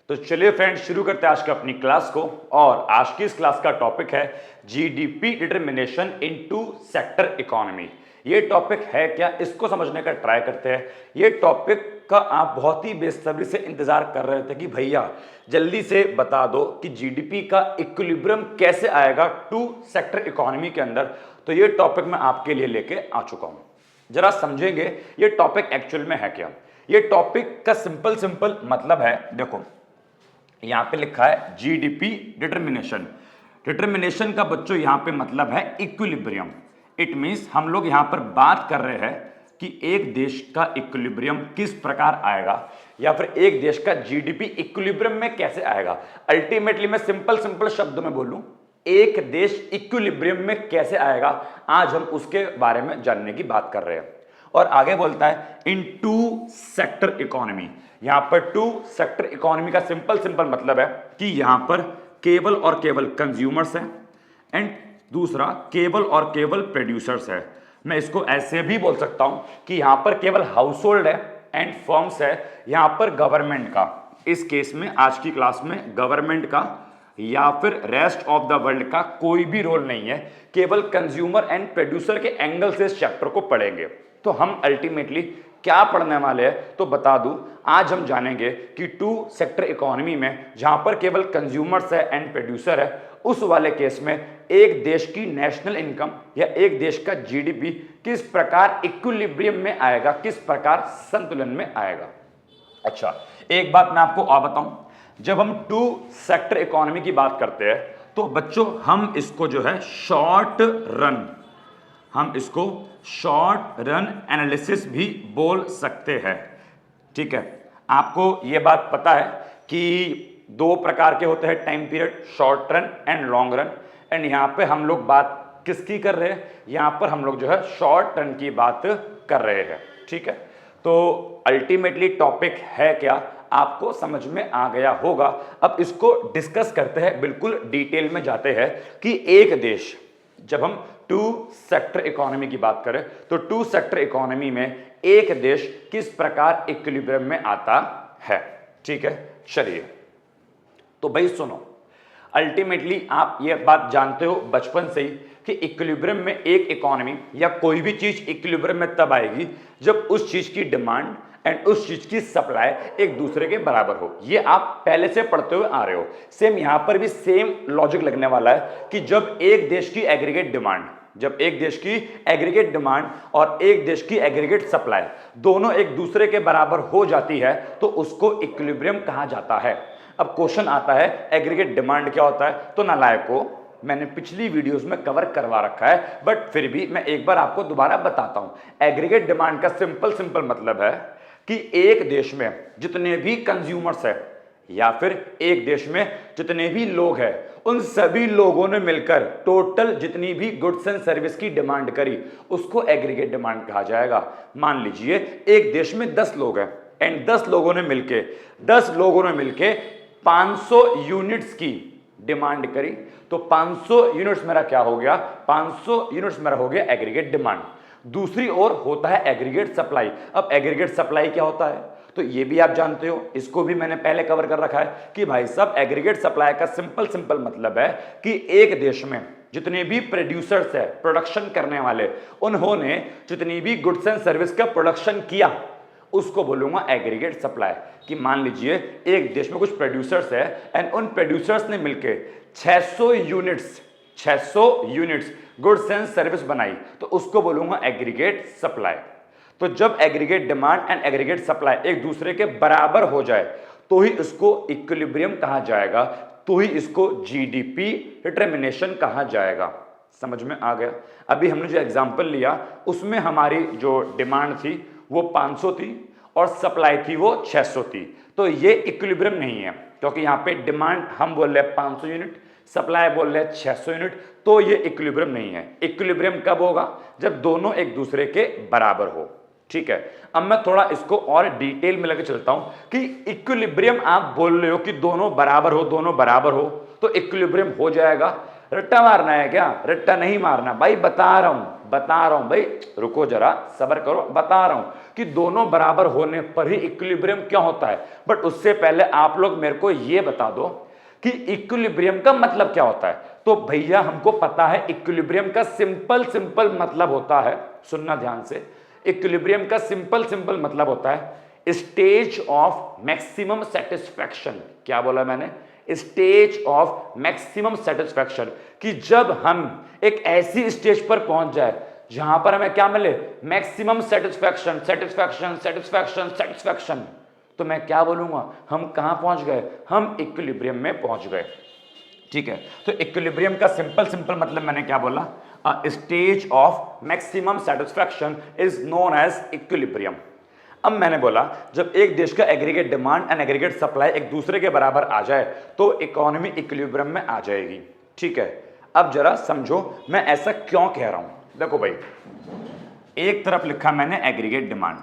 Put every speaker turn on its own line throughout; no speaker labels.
तो चलिए फ्रेंड्स, शुरू करते हैं आज की अपनी क्लास को। और आज की इस क्लास का टॉपिक है GDP determination into sector economy. ये टॉपिक है क्या, इसको समझने का ट्राई करते हैं। ये टॉपिक का आप बहुत ही बेसब्री से इंतजार कर रहे थे कि भैया जल्दी से बता दो कि जीडीपी का इक्विलिब्रियम कैसे आएगा टू सेक्टर इकोनॉमी के अंदर। तो ये टॉपिक मैं आपके लिए लेके आ चुका हूं। जरा समझेंगे ये टॉपिक एक्चुअल में है क्या। ये टॉपिक का सिंपल मतलब है, देखो यहां पे लिखा है जीडीपी डिटरमिनेशन। डिटरमिनेशन का बच्चों यहां पे मतलब है इक्विलिब्रियम। इट मींस हम लोग यहां पर बात कर रहे हैं कि एक देश का इक्विलिब्रियम किस प्रकार आएगा, या फिर एक देश का जीडीपी इक्विलिब्रियम में कैसे आएगा। अल्टीमेटली मैं सिंपल शब्दों में बोलूं, एक देश इक्विलिब्रियम में कैसे आएगा, आज हम उसके बारे में जानने की बात कर रहे हैं। और आगे बोलता है इन टू सेक्टर इकोनॉमी। यहां पर टू सेक्टर इकोनॉमी का सिंपल मतलब है कि यहां पर केवल और केवल कंज्यूमर्स है एंड दूसरा केवल और केवल प्रोड्यूसर्स है। मैं इसको ऐसे भी बोल सकता हूं कि यहां पर केवल हाउस होल्ड है एंड फर्म्स है, यहां पर गवर्नमेंट का, इस केस में आज की क्लास में गवर्नमेंट का या फिर रेस्ट ऑफ द वर्ल्ड का कोई भी रोल नहीं है। केवल कंज्यूमर एंड प्रोड्यूसर के एंगल से इस चैप्टर को पढ़ेंगे। तो हम अल्टीमेटली क्या पढ़ने वाले हैं तो बता दूं, आज हम जानेंगे कि टू सेक्टर इकोनॉमी में जहां पर केवल कंज्यूमर्स है एंड प्रोड्यूसर है, उस वाले केस में एक देश की नेशनल इनकम या एक देश का जीडीपी किस प्रकार इक्विलिब्रियम में आएगा, किस प्रकार संतुलन में आएगा। अच्छा, एक बात मैं आपको और बताऊं, जब हम टू सेक्टर इकोनॉमी की बात करते हैं तो बच्चों हम इसको जो है शॉर्ट रन एनालिसिस भी बोल सकते हैं। ठीक है, आपको यह बात पता है कि दो प्रकार के होते हैं time period, short run and long run. And यहां पे हम लोग बात किसकी कर रहे हैं, यहां पर हम लोग जो है शॉर्ट रन की बात कर रहे हैं। ठीक है, तो अल्टीमेटली टॉपिक है क्या आपको समझ में आ गया होगा। अब इसको डिस्कस करते हैं, बिल्कुल डिटेल में जाते हैं कि एक देश, जब हम टू सेक्टर इकोनॉमी की बात करें तो टू सेक्टर इकोनॉमी में एक देश किस प्रकार इक्विलिब्रियम में आता है। ठीक है, चलिए तो भाई सुनो, अल्टीमेटली आप ये बात जानते हो बचपन से ही कि इक्विलिब्रियम में एक इकोनॉमी या कोई भी चीज इक्विलिब्रियम में तब आएगी जब उस चीज की डिमांड एंड उस चीज की सप्लाई एक दूसरे के बराबर हो। ये आप पहले से पढ़ते हुए आ रहे हो। सेम यहां पर भी सेम लॉजिक लगने वाला है कि जब एक देश की एग्रीगेट डिमांड और एक देश की एग्रीगेट सप्लाई दोनों एक दूसरे के बराबर हो जाती है तो उसको इक्विलिब्रियम कहा जाता है। अब क्वेश्चन आता है एग्रीगेट डिमांड क्या होता है, तो नालायकों मैंने पिछली वीडियोस में कवर करवा रखा है, बट फिर भी मैं एक बार आपको दोबारा बताता हूं। एग्रीगेट डिमांड का सिंपल मतलब है कि एक देश में जितने भी कंज्यूमर्स है या फिर एक देश में जितने भी लोग हैं, उन सभी लोगों ने मिलकर टोटल जितनी भी गुड्स एंड सर्विस की डिमांड करी उसको एग्रीगेट डिमांड कहा जाएगा। मान लीजिए एक देश में 10 लोग हैं एंड 10 लोगों ने मिलके 500 यूनिट्स की डिमांड करी, तो 500 यूनिट्स मेरा क्या हो गया, 500 यूनिट्स मेरा हो गया एग्रीगेट डिमांड। दूसरी ओर होता है एग्रीगेट सप्लाई। अब एग्रीगेट सप्लाई क्या होता है तो ये भी आप जानते हो, इसको भी मैंने पहले कवर कर रखा है कि भाई साहब एग्रीगेट सप्लाई का सिंपल मतलब है कि एक देश में जितने भी प्रोड्यूसर्स है, प्रोडक्शन करने वाले, उन्होंने जितनी भी गुड्स एंड सर्विस का प्रोडक्शन किया उसको बोलूंगा एग्रीगेट सप्लाई। कि मान लीजिए एक देश में कुछ प्रोड्यूसर्स है एंड उन प्रोड्यूसर्स ने मिलकर 600 यूनिट्स गुड्स एंड सर्विस बनाई तो उसको बोलूंगा एग्रीगेट सप्लाई। तो जब aggregate demand and aggregate supply एक दूसरे के बराबर हो जाए तो ही इसको इक्विलिब्रियम कहा जाएगा, तो ही इसको जीडीपी डिटरमिनेशन कहा जाएगा। समझ में आ गया। अभी हमने जो एग्जांपल लिया उसमें हमारी जो डिमांड थी वो 500 थी और सप्लाई थी वो 600 थी, तो ये इक्विलिब्रियम नहीं है क्योंकि यहां पे डिमांड हम बोल रहे हैं 500 यूनिट, सप्लाई बोल रहे हैं 600 यूनिट, तो ये इक्विलिब्रियम नहीं है। इक्विलिब्रियम कब होगा, जब दोनों एक दूसरे के बराबर हो। ठीक है, अब मैं थोड़ा इसको और डिटेल में लेकर चलता हूं कि इक्विलिब्रियम आप बोल रहे हो कि दोनों बराबर हो तो इक्विलिब्रियम हो जाएगा। रट्टा मारना है क्या? रट्टा नहीं मारना भाई, बता रहा हूं भाई, रुको जरा, सब्र करो, बता रहा हूं कि दोनों बराबर होने पर ही इक्विलिब्रियम क्या होता है। बट उससे पहले आप लोग मेरे को यह बता दो कि इक्विलिब्रियम का मतलब क्या होता है। तो भैया हमको पता है इक्विलिब्रियम का सिंपल मतलब होता है, सुनना ध्यान से, इक्विलिब्रियम का सिंपल मतलब होता है स्टेज ऑफ मैक्सिमम सेटिस्फैक्शन। क्या बोला मैंने? स्टेज ऑफ मैक्सिमम सेटिस्फैक्शन, कि जब हम एक ऐसी स्टेज पर पहुंच जाए जहां पर हमें क्या मिले? Maximum satisfaction, satisfaction, satisfaction, satisfaction. तो मैं क्या बोलूंगा? हम कहां पहुंच गए? हम इक्विलिब्रियम में पहुंच गए। ठीक है, तो इक्विलिब्रियम का सिंपल मतलब मैंने क्या बोला? Stage of maximum satisfaction is known as equilibrium. अब मैंने बोला जब एक देश का aggregate demand and aggregate supply एक दूसरे के बराबर आ जाए तो इकोनॉमी इक्विलिब्रियम में आ जाएगी। ठीक है, अब जरा समझो मैं ऐसा क्यों कह रहा हूं। देखो भाई, एक तरफ लिखा मैंने एग्रीगेट डिमांड।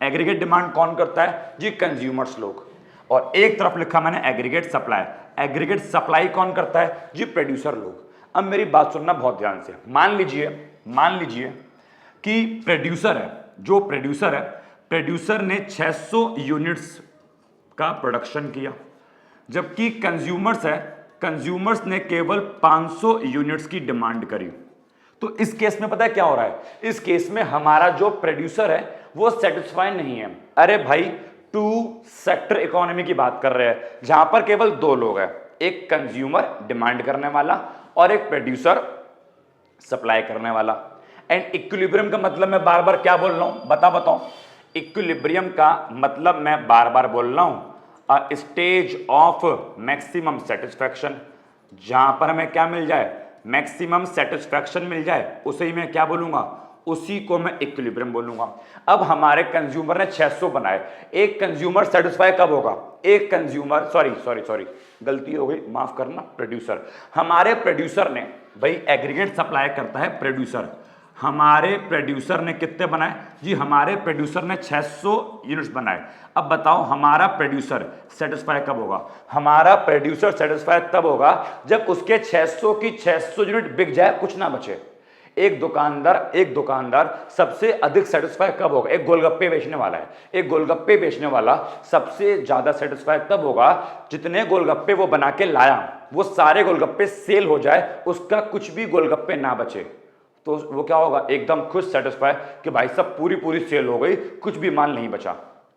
एग्रीगेट डिमांड कौन करता है जी? कंज्यूमर्स लोग। और एक तरफ लिखा मैंने एग्रीगेट सप्लाई। एग्रीगेट सप्लाई कौन करता है जी? प्रोड्यूसर लोग। अब मेरी बात सुनना बहुत ध्यान से। मान लीजिए कि प्रोड्यूसर है, जो प्रोड्यूसर है, प्रोड्यूसर ने 600 यूनिट्स का प्रोडक्शन किया, जबकि कंज्यूमर्स है, कंज्यूमर्स ने केवल 500 यूनिट्स की डिमांड करी। तो इस केस में पता है क्या हो रहा है? इस केस में हमारा जो प्रोड्यूसर है वो सेटिस्फाई नहीं है। अरे भाई, टू सेक्टर इकोनॉमी की बात कर रहे हैं जहां पर केवल दो लोग हैं, एक कंज्यूमर डिमांड करने वाला और एक प्रोड्यूसर सप्लाई करने वाला। एंड इक्विलिब्रियम का मतलब मैं बार बार क्या बोल रहा हूं? बताओ। इक्विलिब्रियम का मतलब मैं बार बार बोल रहा हूं स्टेज ऑफ मैक्सिमम सेटिस्फैक्शन। जहां पर हमें क्या मिल जाए? मैक्सिमम सेटिस्फैक्शन मिल जाए, उसे ही मैं क्या बोलूंगा? उसी को मैं इक्विलिब्रियम बोलूंगा। अब हमारे कंज्यूमर ने 600 बनाए, एक कंज्यूमर सेटिस्फाई कब होगा? एक कंज्यूमर, सॉरी गलती हो गई, माफ करना, प्रोड्यूसर। हमारे प्रोड्यूसर ने, भाई एग्रीगेट सप्लाई करता है प्रोड्यूसर, हमारे प्रोड्यूसर ने कितने बनाए जी? हमारे प्रोड्यूसर ने 600 यूनिट्स बनाए। अब बताओ हमारा प्रोड्यूसर सेटिस्फाई कब होगा? हमारा प्रोड्यूसर सेटिस्फाई तब होगा जब उसके 600 की 600 यूनिट बिक जाए, कुछ ना बचे। एक दुकानदार सबसे अधिक सेटिस्फाई कब होगा? एक गोलगप्पे बेचने वाला है, एक गोलगप्पे बेचने वाला सबसे ज्यादा सेटिस्फाई तब होगा जितने गोलगप्पे वो बना के लाया वो सारे गोलगप्पे सेल हो जाए, उसका कुछ भी गोलगप्पे ना बचे, तो वो क्या होगा? एकदम खुश, सेटिस्फाई कि भाई सब पूरी सेल हो गई, कुछ भी माल नहीं बचा।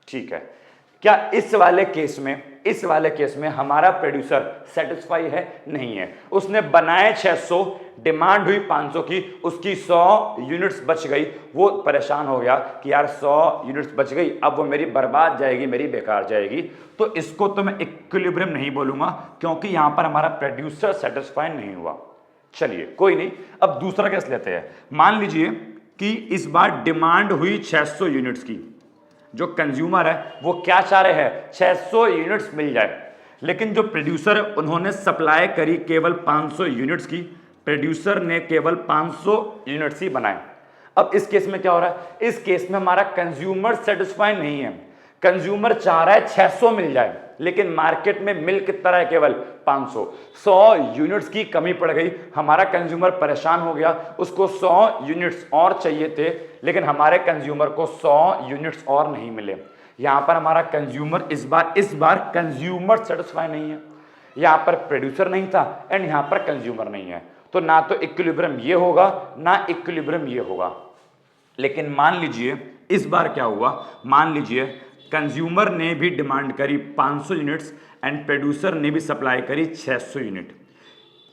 ठीक है, क्या इस वाले केस में हमारा प्रोड्यूसर सेटिस्फाई है? नहीं है। उसने बनाए 600, डिमांड हुई 500 की, उसकी 100 यूनिट्स बच गई, वो परेशान हो गया कि यार 100 यूनिट्स बच गई, अब वो मेरी बर्बाद जाएगी, मेरी बेकार जाएगी। तो इसको तो मैं इक्विलिब्रियम नहीं बोलूंगा क्योंकि यहां पर हमारा प्रोड्यूसर सेटिस्फाई नहीं हुआ। चलिए कोई नहीं, अब दूसरा केस लेते हैं। मान लीजिए कि इस बार डिमांड हुई 600 यूनिट्स की, जो कंज्यूमर है वो क्या चाह रहे हैं? 600 यूनिट्स मिल जाए, लेकिन जो प्रोड्यूसर है उन्होंने सप्लाई करी केवल 500 यूनिट्स की, प्रोड्यूसर ने केवल 500 यूनिट्स ही बनाए। अब इस केस में क्या हो रहा है? इस केस में हमारा कंज्यूमर सेटिस्फाई नहीं है। कंज्यूमर चाह रहा है 600 मिल जाए, लेकिन मार्केट में मिल कितना है? केवल 500। 100 यूनिट्स की कमी पड़ गई, हमारा कंज्यूमर परेशान हो गया, उसको 100 यूनिट्स और चाहिए थे, लेकिन हमारे कंज्यूमर को 100 यूनिट्स और नहीं मिले। यहां पर हमारा कंज्यूमर इस बार कंज्यूमर सेटिस्फाई नहीं है। यहां पर प्रोड्यूसर नहीं था एंड यहां पर कंज्यूमर नहीं है, तो ना तो इक्विलिब्रियम ये होगा ना इक्विलिब्रियम ये होगा। लेकिन मान लीजिए इस बार क्या हुआ? मान लीजिए कंज्यूमर ने भी डिमांड करी 500 यूनिट्स एंड प्रोड्यूसर ने भी सप्लाई करी 600 यूनिट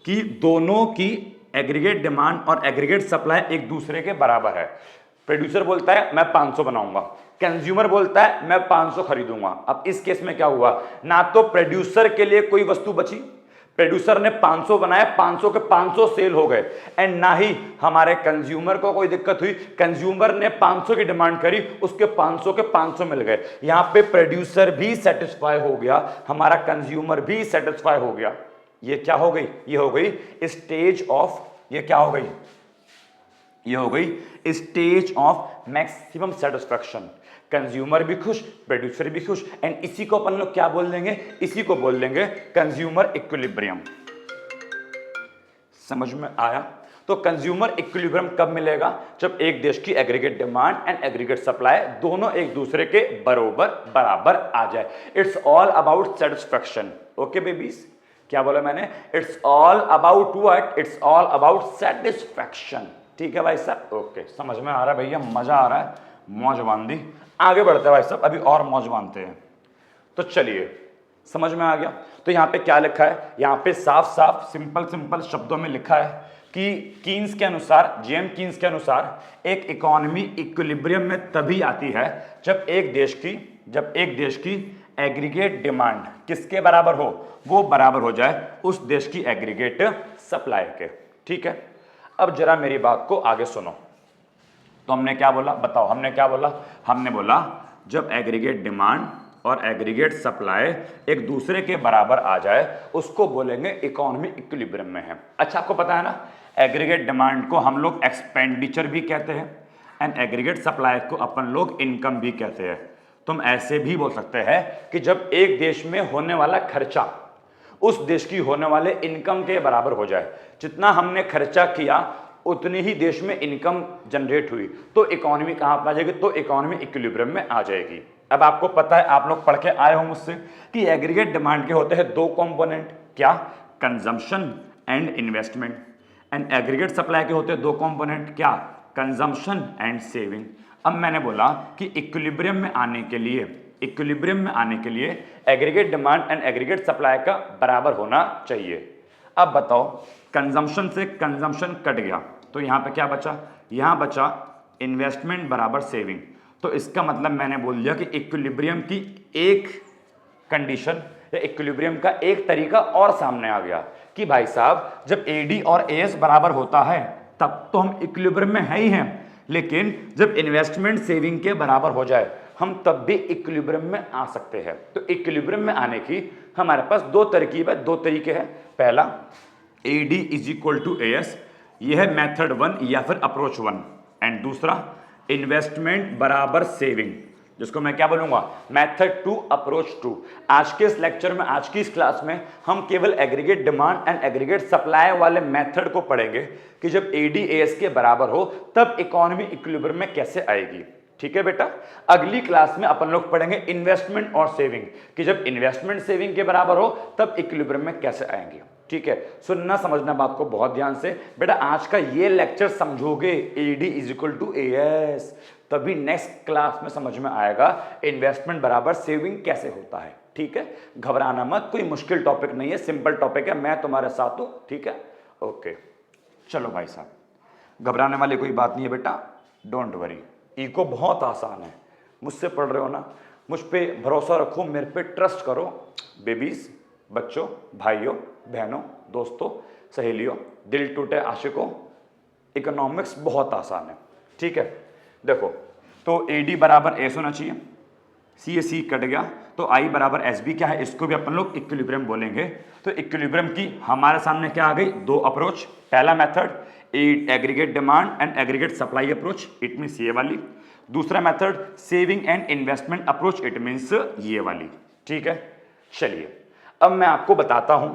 की, दोनों की एग्रीगेट डिमांड और एग्रीगेट सप्लाई एक दूसरे के बराबर है। प्रोड्यूसर बोलता है मैं 500 बनाऊंगा, कंज्यूमर बोलता है मैं 500 खरीदूंगा। अब इस केस में क्या हुआ? ना तो प्रोड्यूसर के लिए कोई वस्तु बची, प्रोड्यूसर ने 500 बनाए, 500 के 500 सेल हो गए, एंड ना ही हमारे कंज्यूमर को कोई दिक्कत हुई। कंज्यूमर ने 500 की डिमांड करी, उसके 500 के 500 मिल गए। यहां पे प्रोड्यूसर भी सेटिस्फाई हो गया, हमारा कंज्यूमर भी सेटिस्फाई हो गया। ये क्या हो गई? ये हो गई स्टेज ऑफ, ये क्या हो गई? ये हो गई stage of maximum satisfaction. Consumer भी खुश, प्रोड्यूसर भी खुश, एंड इसी को अपन लोग क्या बोल देंगे? इसी को बोल देंगे कंज्यूमर इक्विलिब्रियम। समझ में आया? तो कंज्यूमर इक्विलिब्रियम कब मिलेगा? जब एक देश की aggregate demand and aggregate supply दोनों एक दूसरे के बराबर आ जाए। It's all about satisfaction. Okay babies, क्या बोला मैंने? It's all about what? It's all about satisfaction. ठीक है भाई साहब? ओके, समझ में आ रहा है भैया? मजा आ रहा है? मौज बांध दी। आगे बढ़ते हैं भाई साहब, अभी और मौज बांधते हैं। तो चलिए, समझ में आ गया? तो यहां पे क्या लिखा है? यहां पे साफ साफ सिंपल शब्दों में लिखा है कि कीन्स के अनुसार, जेम कीन्स के अनुसार एक इकोनॉमी इक्विलिब्रियम में तभी आती है जब एक देश की एग्रीगेट डिमांड किसके बराबर हो? वो बराबर हो जाए उस देश की एग्रीगेट सप्लाई के। ठीक है, अब जरा मेरी बात को आगे सुनो। तो हमने क्या बोला? बताओ, हमने क्या बोला? हमने बोला जब एग्रीगेट डिमांड और एग्रीगेट सप्लाई एक दूसरे के बराबर आ जाए उसको बोलेंगे इकोनॉमी इक्विलिब्रियम में है। अच्छा, आपको पता है ना, एग्रीगेट डिमांड को हम लोग एक्सपेंडिचर भी कहते हैं एंड एग्रीगेट सप्लाई को अपन लोग इनकम भी कहते हैं। तुम ऐसे भी बोल सकते हैं कि जब एक देश में होने वाला खर्चा उस देश की होने वाले इनकम के बराबर हो जाए, जितना हमने खर्चा किया उतनी ही देश में इनकम जनरेट हुई, तो इकोनॉमी कहां पर आ जाएगी? तो इकोनॉमी इक्विलिब्रियम में आ जाएगी। अब आपको पता है, आप लोग पढ़ के आए हो मुझसे कि एग्रीगेट डिमांड के होते हैं दो कंपोनेंट, क्या? Consumption and investment. And aggregate supply के होते हैं दो कंपोनेंट, क्या? Consumption and saving. अब मैंने बोला कि इक्विलिब्रियम में आने के लिए aggregate demand and aggregate supply का बराबर होना चाहिए। अब बताओ, कंजम्पशन से कंजम्पशन कट गया तो यहां पे क्या बचा? यहां बचा इन्वेस्टमेंट बराबर सेविंग। तो इसका मतलब मैंने बोल दिया कि इक्विलिब्रियम की एक कंडीशन या इक्विलिब्रियम का एक तरीका और सामने आ गया कि भाई साहब जब एडी और एएस बराबर होता है तब तो हम इक्विलिब्रियम में है ही हैं, लेकिन जब इन्वेस्टमेंट सेविंग के बराबर हो जाए हम तब भी इक्विलिब्रियम में आ सकते हैं। तो इक्विलिब्रियम में आने की हमारे पास दो तरकीब है, दो तरीके हैं। पहला, AD is equal to AS, यह है मेथड 1 या फिर अप्रोच 1। एंड दूसरा, इन्वेस्टमेंट बराबर सेविंग, जिसको मैं क्या बोलूंगा? Method 2 approach 2। आज के इस लेक्चर में, आज की इस क्लास में हम केवल aggregate demand and aggregate supply वाले मेथड को पढ़ेंगे कि जब एडीएस के बराबर हो तब इकोनॉमी इक्विलिब्रियम में कैसे आएगी। ठीक है बेटा? अगली क्लास में अपन लोग पढ़ेंगे इन्वेस्टमेंट और सेविंग कि जब इन्वेस्टमेंट सेविंग के बराबर हो तब इक्विलिब्रियम में कैसे आएंगे। ठीक है, सुनना समझना बात को बहुत ध्यान से बेटा। आज का ये लेक्चर समझोगे AD is equal to AS, तभी नेक्स्ट क्लास में समझ में आएगा इन्वेस्टमेंट बराबर सेविंग कैसे होता है। ठीक है, घबराना मत, कोई मुश्किल टॉपिक नहीं है, सिंपल टॉपिक है, मैं तुम्हारे साथ हूं। ठीक है, ओके। चलो भाई साहब, घबराने वाली कोई बात नहीं है बेटा, डोंट वरी। इको बहुत आसान है, मुझसे पढ़ रहे हो ना, मुझ पे भरोसा रखो, मेरे पे ट्रस्ट करो। बेबीज, बच्चों, भाइयों, बहनों, दोस्तों, सहेलियों, दिल टूटे आशिकों, इकोनॉमिक्स बहुत आसान है। ठीक है, देखो, तो एडी बराबर एस होना चाहिए, सी कट गया तो आई बराबर एस बी, क्या है? इसको भी अपन लोग इक्विलिब्रियम बोलेंगे। तो इक्विलिब्रियम की हमारे सामने क्या आ गई? दो अप्रोच। पहला method aggregate demand and aggregate supply approach, it means ये वाली। दूसरा method saving and investment approach, it means ये वाली। ठीक है, चलिए अब मैं आपको बताता हूं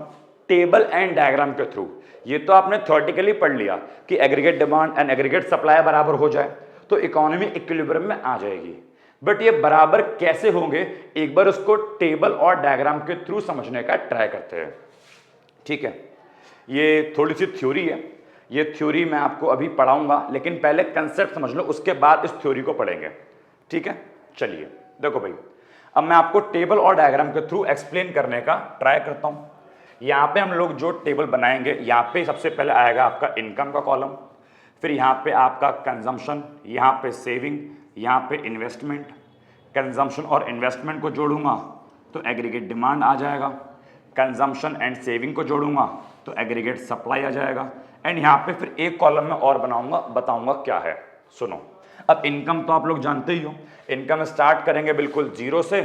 टेबल एंड डायग्राम के थ्रू। ये तो आपने थ्योरेटिकली पढ़ लिया कि aggregate demand and aggregate supply बराबर हो जाए तो इकोनॉमी इक्विलिब्रियम में आ जाएगी, बट ये बराबर कैसे होंगे एक बार उसको टेबल और डायग्राम के थ्रू समझने का ट्राई करते हैं। ठीक है, ये थोड़ी सी थ्योरी है, ये थ्योरी मैं आपको अभी पढ़ाऊंगा, लेकिन पहले कंसेप्ट समझ लो, उसके बाद इस थ्योरी को पढ़ेंगे। ठीक है, चलिए देखो भाई, अब मैं आपको टेबल और डायग्राम के थ्रू एक्सप्लेन करने का ट्राई करता हूं। यहां पे हम लोग जो टेबल बनाएंगे, यहां पे सबसे पहले आएगा आपका इनकम का कॉलम, फिर यहां पे आपका कंजम्पशन, यहां पे सेविंग, यहां पे इन्वेस्टमेंट। कंजम्पशन और इन्वेस्टमेंट को जोड़ूंगा तो एग्रीगेट डिमांड आ जाएगा, कंजम्पशन एंड सेविंग को जोड़ूंगा तो एग्रीगेट सप्लाई आ जाएगा। एंड यहाँ पे फिर एक कॉलम में और बनाऊंगा, बताऊंगा क्या है। सुनो, अब इनकम तो आप लोग जानते ही हो, इनकम स्टार्ट करेंगे बिल्कुल जीरो से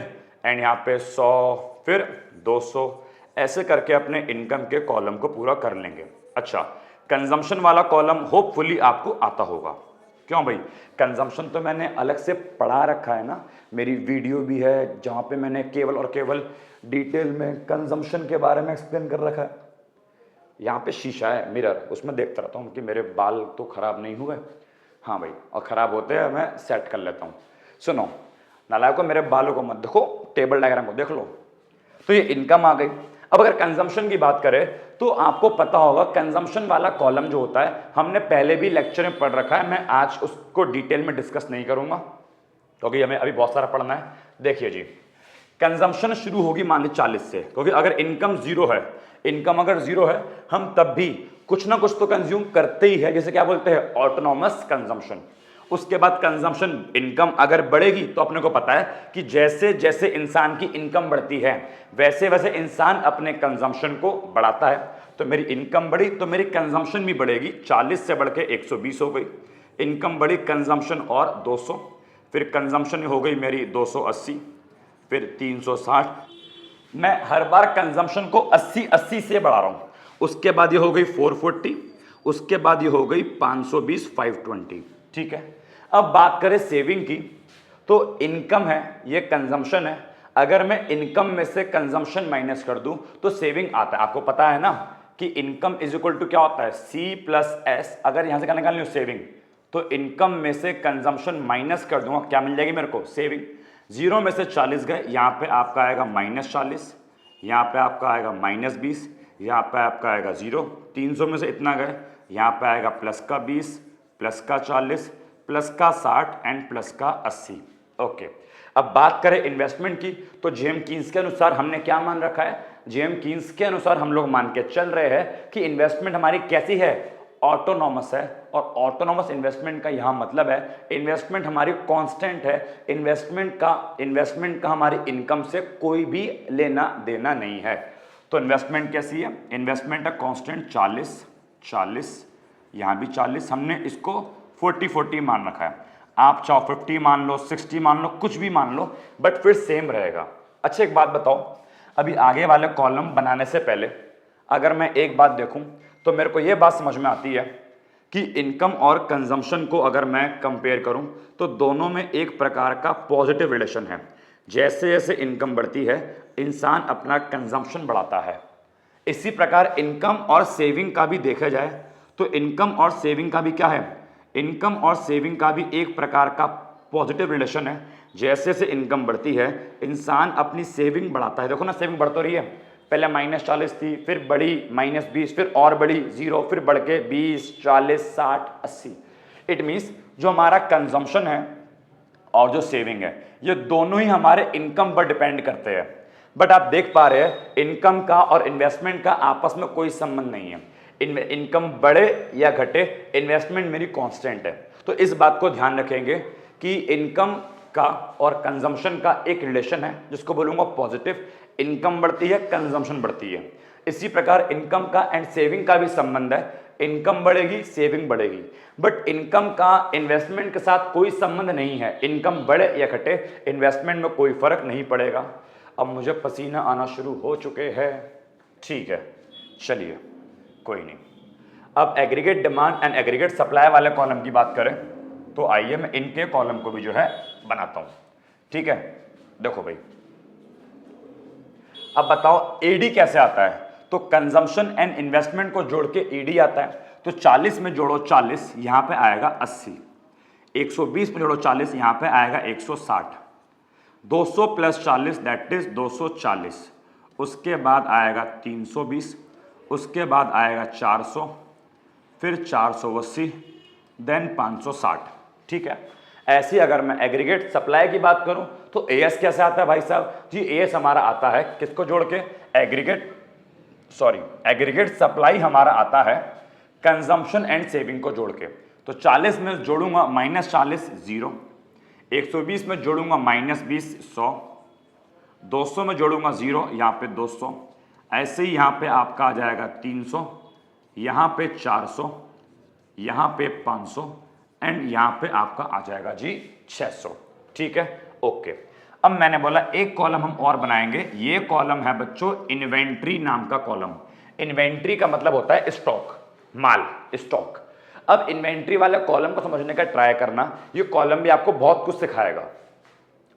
एंड यहाँ पे 100, फिर 200, ऐसे करके अपने इनकम के कॉलम को पूरा कर लेंगे। अच्छा, कंजम्पशन वाला कॉलम होपफुली आपको आता होगा। क्यों भाई? कंजम्पशन तो मैंने अलग से पढ़ा रखा है ना, मेरी वीडियो भी है जहाँ पे मैंने केवल और केवल डिटेल में कंजम्पशन के बारे में एक्सप्लेन कर रखा है। यहाँ पे शीशा है, मिरर, उसमें देखता रहता हूँ कि मेरे बाल तो खराब नहीं हुए। हाँ भाई, और खराब होते हैं मैं सेट कर लेता हूँ। सुनो नालायकों, मेरे बालों को मत देखो, टेबल डायग्राम को देख लो। तो ये इनकम आ गई। अब अगर कंजम्पशन की बात करें तो आपको पता होगा कंजम्पशन वाला कॉलम जो होता है हमने पहले भी लेक्चर में पढ़ रखा है, मैं आज उसको डिटेल में डिस्कस नहीं करूंगा क्योंकि हमें अभी बहुत सारा पढ़ना है। देखिए जी, कंजम्पशन शुरू होगी मान ली 40 से, क्योंकि अगर इनकम जीरो है, इनकम अगर जीरो है हम तब भी कुछ ना कुछ तो कंज्यूम करते ही है, जैसे क्या बोलते हैं ऑटोनॉमस कंजम्पशन। उसके बाद कंजम्पशन, इनकम अगर बढ़ेगी तो अपने को पता है कि जैसे जैसे इंसान की इनकम बढ़ती है वैसे वैसे इंसान अपने कंजम्पशन को बढ़ाता है। तो मेरी इनकम बढ़ी तो मेरी कंजम्पशन भी बढ़ेगी, 40 से बढ़ के 120 हो गई। इनकम बढ़ी, कंजम्पशन और 200, फिर कंजम्पशन हो गई मेरी 280, फिर 360। मैं हर बार कंजम्पशन को 80 से बढ़ा रहा हूं। उसके बाद ये हो गई 440, उसके बाद ये हो गई 520, 520। ठीक है, अब बात करें सेविंग की, तो इनकम है, ये कंजम्पशन है। अगर मैं इनकम में से कंजम्पशन माइनस कर दूं तो सेविंग आता है। आपको पता है ना कि इनकम इज इक्वल टू क्या होता है, सी प्लस एस। अगर यहां से क्या निकालनी हो सेविंग, तो इनकम में से कंजम्पशन माइनस कर दूंगा, क्या मिल जाएगी मेरे को, सेविंग। 0 में से 40 गए, यहाँ पे आपका आएगा -40, यहाँ पे आपका आएगा -20, यहाँ पे आपका आएगा 0। 300 में से इतना गए, यहाँ पे आएगा प्लस का 20, प्लस का 40, प्लस का 60 एंड प्लस का 80। ओके, अब बात करें इन्वेस्टमेंट की, तो जेम कीन्स के अनुसार हमने क्या मान रखा है, जेम कीन्स के अनुसार हम लोग मान के चल रहे हैं कि इन्वेस्टमेंट हमारी कैसी है, ऑटोनॉमस है। और ऑटोनॉमस इन्वेस्टमेंट का यहां मतलब है इन्वेस्टमेंट हमारी कांस्टेंट है, इन्वेस्टमेंट का हमारी इनकम से कोई भी लेना देना नहीं है। तो इन्वेस्टमेंट कैसी है, इन्वेस्टमेंट है कांस्टेंट 40, यहां भी 40, हमने इसको 40 मान रखा है। आप चाहो 50 मान लो, 60 मान लो, कुछ भी मान लो, बट फिर सेम रहेगा। अच्छा एक बात बताओ, अभी आगे वाले कॉलम बनाने से पहले अगर मैं एक बात देखूं तो मेरे को यह बात समझ में आती है कि इनकम और कंजम्पशन को अगर मैं कंपेयर करूं तो दोनों में एक प्रकार का पॉजिटिव रिलेशन है। जैसे जैसे इनकम बढ़ती है इंसान अपना कंजम्पशन बढ़ाता है। इसी प्रकार इनकम और सेविंग का भी देखा जाए तो इनकम और सेविंग का भी क्या है, इनकम और सेविंग का भी एक प्रकार का पॉजिटिव रिलेशन है। जैसे जैसे इनकम बढ़ती है इंसान अपनी सेविंग बढ़ाता है। देखो ना, सेविंग बढ़ तो रही है, पहले -40 थी, फिर बढ़ी -20, फिर और बढ़ी 0, फिर बढ़ के 20, 40, 60, 80। इट मीन्स जो हमारा कंजम्पशन है और जो सेविंग है ये दोनों ही हमारे इनकम पर डिपेंड करते हैं। बट आप देख पा रहे हैं इनकम का और इन्वेस्टमेंट का आपस में कोई संबंध नहीं है। इनकम बढ़े या घटे, इन्वेस्टमेंट मेरी कांस्टेंट है। तो इस बात को ध्यान रखेंगे कि इनकम का और कंजम्पशन का एक रिलेशन है जिसको बोलूंगा पॉजिटिव। इनकम बढ़ती है, कंजम्पशन बढ़ती है। इसी प्रकार इनकम का एंड सेविंग का भी संबंध है, इनकम बढ़ेगी सेविंग बढ़ेगी। बट इनकम का इन्वेस्टमेंट के साथ कोई संबंध नहीं है। इनकम बढ़े या घटे इन्वेस्टमेंट में कोई फर्क नहीं पड़ेगा। अब मुझे पसीना आना शुरू हो चुके हैं, ठीक है चलिए कोई नहीं। अब aggregate demand and aggregate supply वाले कॉलम की बात करें तो आइए मैं इनके कॉलम को भी जो है बनाता हूं। ठीक है, देखो भाई, अब बताओ एडी कैसे आता है, तो कंजम्पशन एंड इन्वेस्टमेंट को जोड़ के एडी आता है। तो 40 में जोड़ो 40, यहां पे आएगा 80, 120 में जोड़ो 40, यहां पे आएगा 160, 200 प्लस 40 दैट इज 240, उसके बाद आएगा 320, उसके बाद आएगा 400, फिर 480, देन 560। ठीक है, ऐसी अगर मैं एग्रीगेट सप्लाई की बात करूं तो एएस कैसे आता है भाई साहब जी, एएस हमारा आता है किसको जोड़ के, एग्रीगेट सप्लाई हमारा आता है कंजम्पशन एंड सेविंग को जोड़ के। तो 40 में जोड़ूंगा -40 0, 120 में जोड़ूंगा -20 100, 200 में जोड़ूंगा 0, यहाँ पे 200, ऐसे ही यहाँ पे आपका आ जाएगा 300, यहाँ पे 400, यहाँ पे 500 एंड यहाँ पे आपका आ जाएगा जी 600। ठीक है, ओके। अब मैंने बोला एक कॉलम हम और बनाएंगे, ये कॉलम है बच्चों इन्वेंट्री नाम का कॉलम। इन्वेंट्री का मतलब होता है स्टॉक, माल, स्टॉक। अब इन्वेंट्री वाले कॉलम को समझने का ट्राई करना, ये कॉलम भी आपको बहुत कुछ सिखाएगा।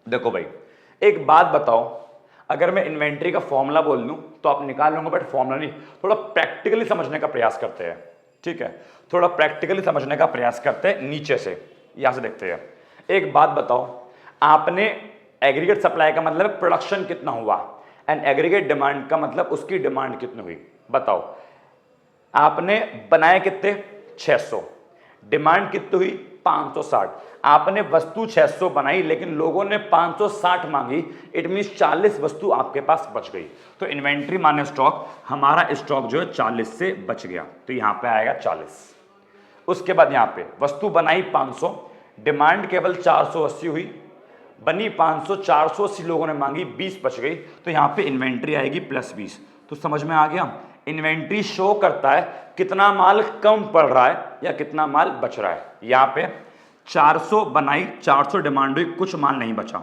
देखो भाई, एक बात बताओ, अगर मैं इन्वेंट्री का फॉर्मूला बोल दूं तो तो आप निकाल लूंगा, बट फॉर्मूला नहीं, थोड़ा प्रैक्टिकली समझने का प्रयास करते हैं, ठीक है, थोड़ा प्रैक्टिकली समझने का प्रयास करते हैं। नीचे से यहां से देखते हैं। एक बात बताओ, आपने एग्रीगेट सप्लाई का मतलब प्रोडक्शन कितना हुआ, एंड एग्रीगेट डिमांड का मतलब उसकी डिमांड कितनी हुई। बताओ, आपने बनाए कितने 600, डिमांड कितनी हुई 560। आपने वस्तु 600 बनाई लेकिन लोगों ने 560 मांगी, इट मींस 40 वस्तु आपके पास बच गई। तो इन्वेंट्री माने स्टॉक, हमारा स्टॉक जो है 40 से बच गया, तो यहां पे आएगा 40। उसके बाद यहां पे वस्तु बनाई 500, डिमांड केवल 480 हुई, बनी 500, 480 लोगों ने मांगी, 20 बच गई, तो यहां पे इन्वेंट्री आएगी +20। तो समझ में आ गया, इन्वेंट्री शो करता है कितना माल कम पड़ रहा है या कितना माल बच रहा है। यहां पे 400 बनाई, 400 डिमांड हुई, कुछ माल नहीं बचा।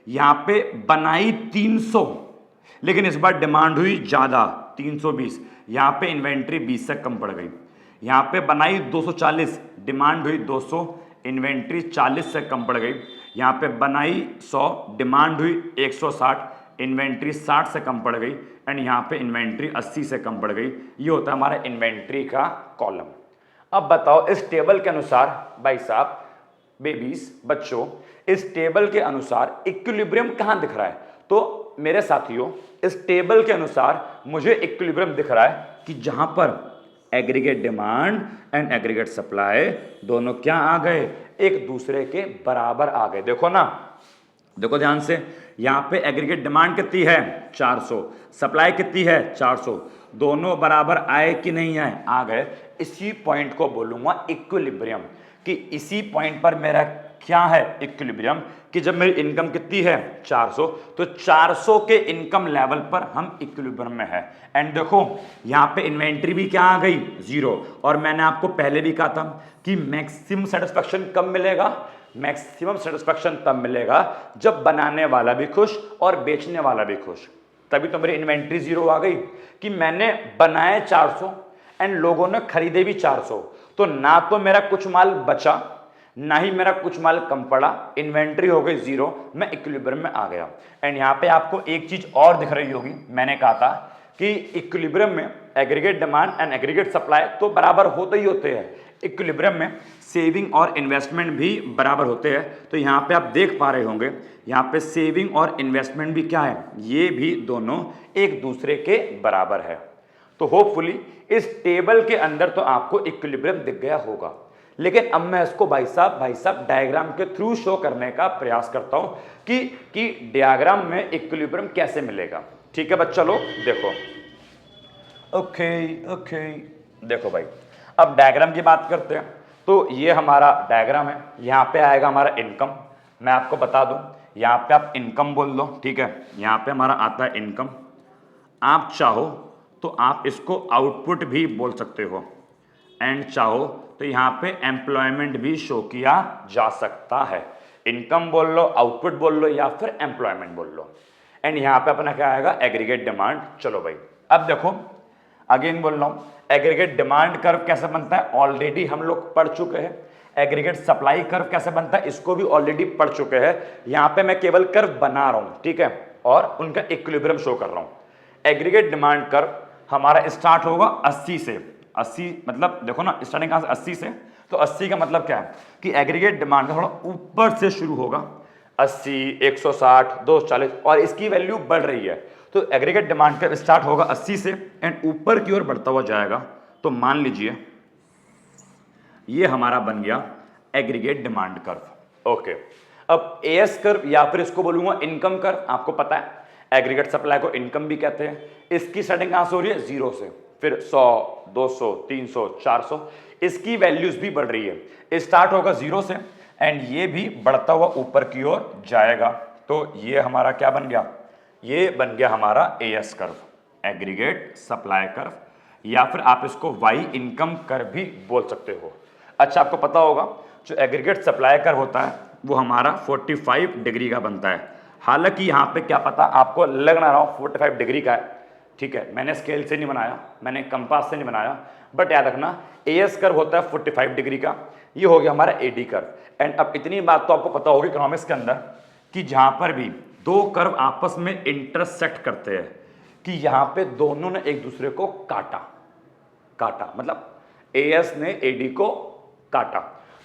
यहां पे बनाई 300, लेकिन इस बार डिमांड हुई ज्यादा 320, यहां पे इन्वेंट्री 20 से कम पड़ गई। यहां पे बनाई 240, डिमांड हुई 200, इन्वेंट्री 40 से कम पड़ गई। यहां पे बनाई 100, डिमांड हुई 160, इन्वेंट्री 60 से कम पड़ गई, एंड यहां पे इन्वेंट्री 80 से कम पड़ गई। ये होता है हमारा इन्वेंट्री का कॉलम। अब बताओ, इस टेबल के अनुसार भाई साहब, बेबीज, बच्चों, इस टेबल के अनुसार इक्विलिब्रियम कहां दिख रहा है। तो मेरे साथियों, इस टेबल के अनुसार मुझे इक्विलिब्रियम दिख रहा है कि जहां पर aggregate demand and aggregate supply दोनों क्या आ गए, एक दूसरे के बराबर आ गए। देखो ना, देखो ध्यान से, यहां पे एग्रीगेट डिमांड कितनी है 400, सप्लाई कितनी है 400, दोनों बराबर आए कि नहीं आए, आ गए। इसी पॉइंट को बोलूंगा इक्विलिब्रियम, कि इसी पॉइंट पर मेरा क्या है इक्विलिब्रियम, कि जब मेरी इनकम कितनी है 400, तो 400 के इनकम लेवल पर हम इक्विलिब्रियम में है। एंड देखो यहां पे इन्वेंट्री भी क्या आ गई 0, और मैंने आपको पहले भी कहा था कि मैक्सिमम सेटिस्फैक्शन कब मिलेगा, मैक्सिमम सेटिस्फैक्शन तब मिलेगा जब बनाने वाला भी खुश और बेचने वाला भी खुश। तभी तो मेरी इन्वेंट्री 0 आ गई, कि मैंने बनाए 400 एंड लोगों ने खरीदे भी 400, तो ना तो मेरा कुछ माल बचा, ना ही मेरा कुछ माल कम पड़ा, इन्वेंट्री हो गई 0, मैं इक्विलिब्रियम में आ गया। एंड यहां पे आपको एक चीज और दिख रही होगी, मैंने कहा था कि इक्विलिब्रियम में aggregate demand and aggregate supply तो बराबर होते ही होते हैं, इक्विलिब्रियम में सेविंग और इन्वेस्टमेंट भी बराबर होते हैं। तो यहां पे आप देख पा रहे होंगे, यहां पे सेविंग और इन्वेस्टमेंट भी क्या है, ये भी दोनों एक दूसरे के बराबर है। तो होपफुली इस टेबल के अंदर तो आपको इक्विलिब्रियम दिख गया होगा, लेकिन अब मैं इसको भाई साहब डायग्राम के थ्रू शो करने का प्रयास करता हूं कि डायग्राम में इक्विलिब्रियम कैसे मिलेगा। ठीक है बच्चा लोग, देखो, ओके, देखो भाई, अब डायग्राम की बात करते हैं। तो ये हमारा डायग्राम है, यहां पे आएगा हमारा इनकम। मैं आपको बता दूं, यहां पे आप इनकम बोल दो, ठीक है, यहां पे हमारा आता है इनकम। आप चाहो तो आप इसको आउटपुट भी बोल सकते हो, एंड चाहो तो यहां पे एम्प्लॉयमेंट भी शो किया जा सकता है। इनकम बोल लो, आउटपुट बोल लो, या फिर एम्प्लॉयमेंट बोल लो। एंड यहां पे अपना क्या आएगा, एग्रीगेट डिमांड। चलो भाई, अब देखो अगेन बोल रहा हूं, एग्रीगेट डिमांड कर्व कैसे बनता है ऑलरेडी हम लोग पढ़ चुके हैं। एग्रीगेट सप्लाई कर्व कैसे बनता है इसको भी ऑलरेडी पढ़ चुके हैं। यहां पे मैं केवल कर्व बना रहा हूं, ठीक है, और उनका इक्विलिब्रियम शो कर रहा हूं। एग्रीगेट डिमांड कर्व हमारा स्टार्ट होगा 80 से, 80 मतलब देखो ना, स्टार्टिंग कहां से 80 से, तो 80 का मतलब क्या है कि एग्रीगेट डिमांड का थोड़ा ऊपर से शुरू होगा, 80, 160, 240, और इसकी वैल्यू बढ़ रही है। तो एग्रीगेट डिमांड का स्टार्ट होगा 80 से एंड ऊपर की ओर बढ़ता हुआ जाएगा। तो मान लीजिए ये हमारा बन गया एग्रीगेट डिमांड कर्व। ओके, अब एएस कर्व या फिर इसको बोलूंगा इनकम कर्व। आपको पता है एग्रीगेट सप्लाई को इनकम भी कहते हैं। इसकी सेटिंग कहां से हो रही है 0 से, फिर 100, 200, 300, 400, इसकी वैल्यूज भी बढ़ रही है। स्टार्ट होगा 0 से एंड ये भी बढ़ता हुआ ऊपर की ओर जाएगा। तो ये हमारा क्या बन गया, ये बन गया हमारा as curve, aggregate supply curve, या फिर आप इसको वाई इनकम कर्व भी बोल सकते हो। अच्छा, आपको पता होगा जो एग्रीगेट सप्लाई कर्व होता है वो हमारा 45 डिग्री का बनता है। हालांकि यहाँ पे क्या पता आपको लग ना रहा हो 45 डिग्री का है, ठीक है, मैंने स्केल से नहीं बनाया, मैंने कंपास से नहीं बनाया, बट याद रखना एएस कर्व होता है 45 डिग्री का। ये हो गया हमारा एडी कर्व। एंड अब इतनी बात तो आपको पता होगी इकोनॉमिक्स के अंदर कि जहां पर भी दो कर्व आपस में इंटरसेक्ट करते हैं, कि यहां पे दोनों ने एक दूसरे को काटा, काटा मतलब एएस ने एडी को काटा।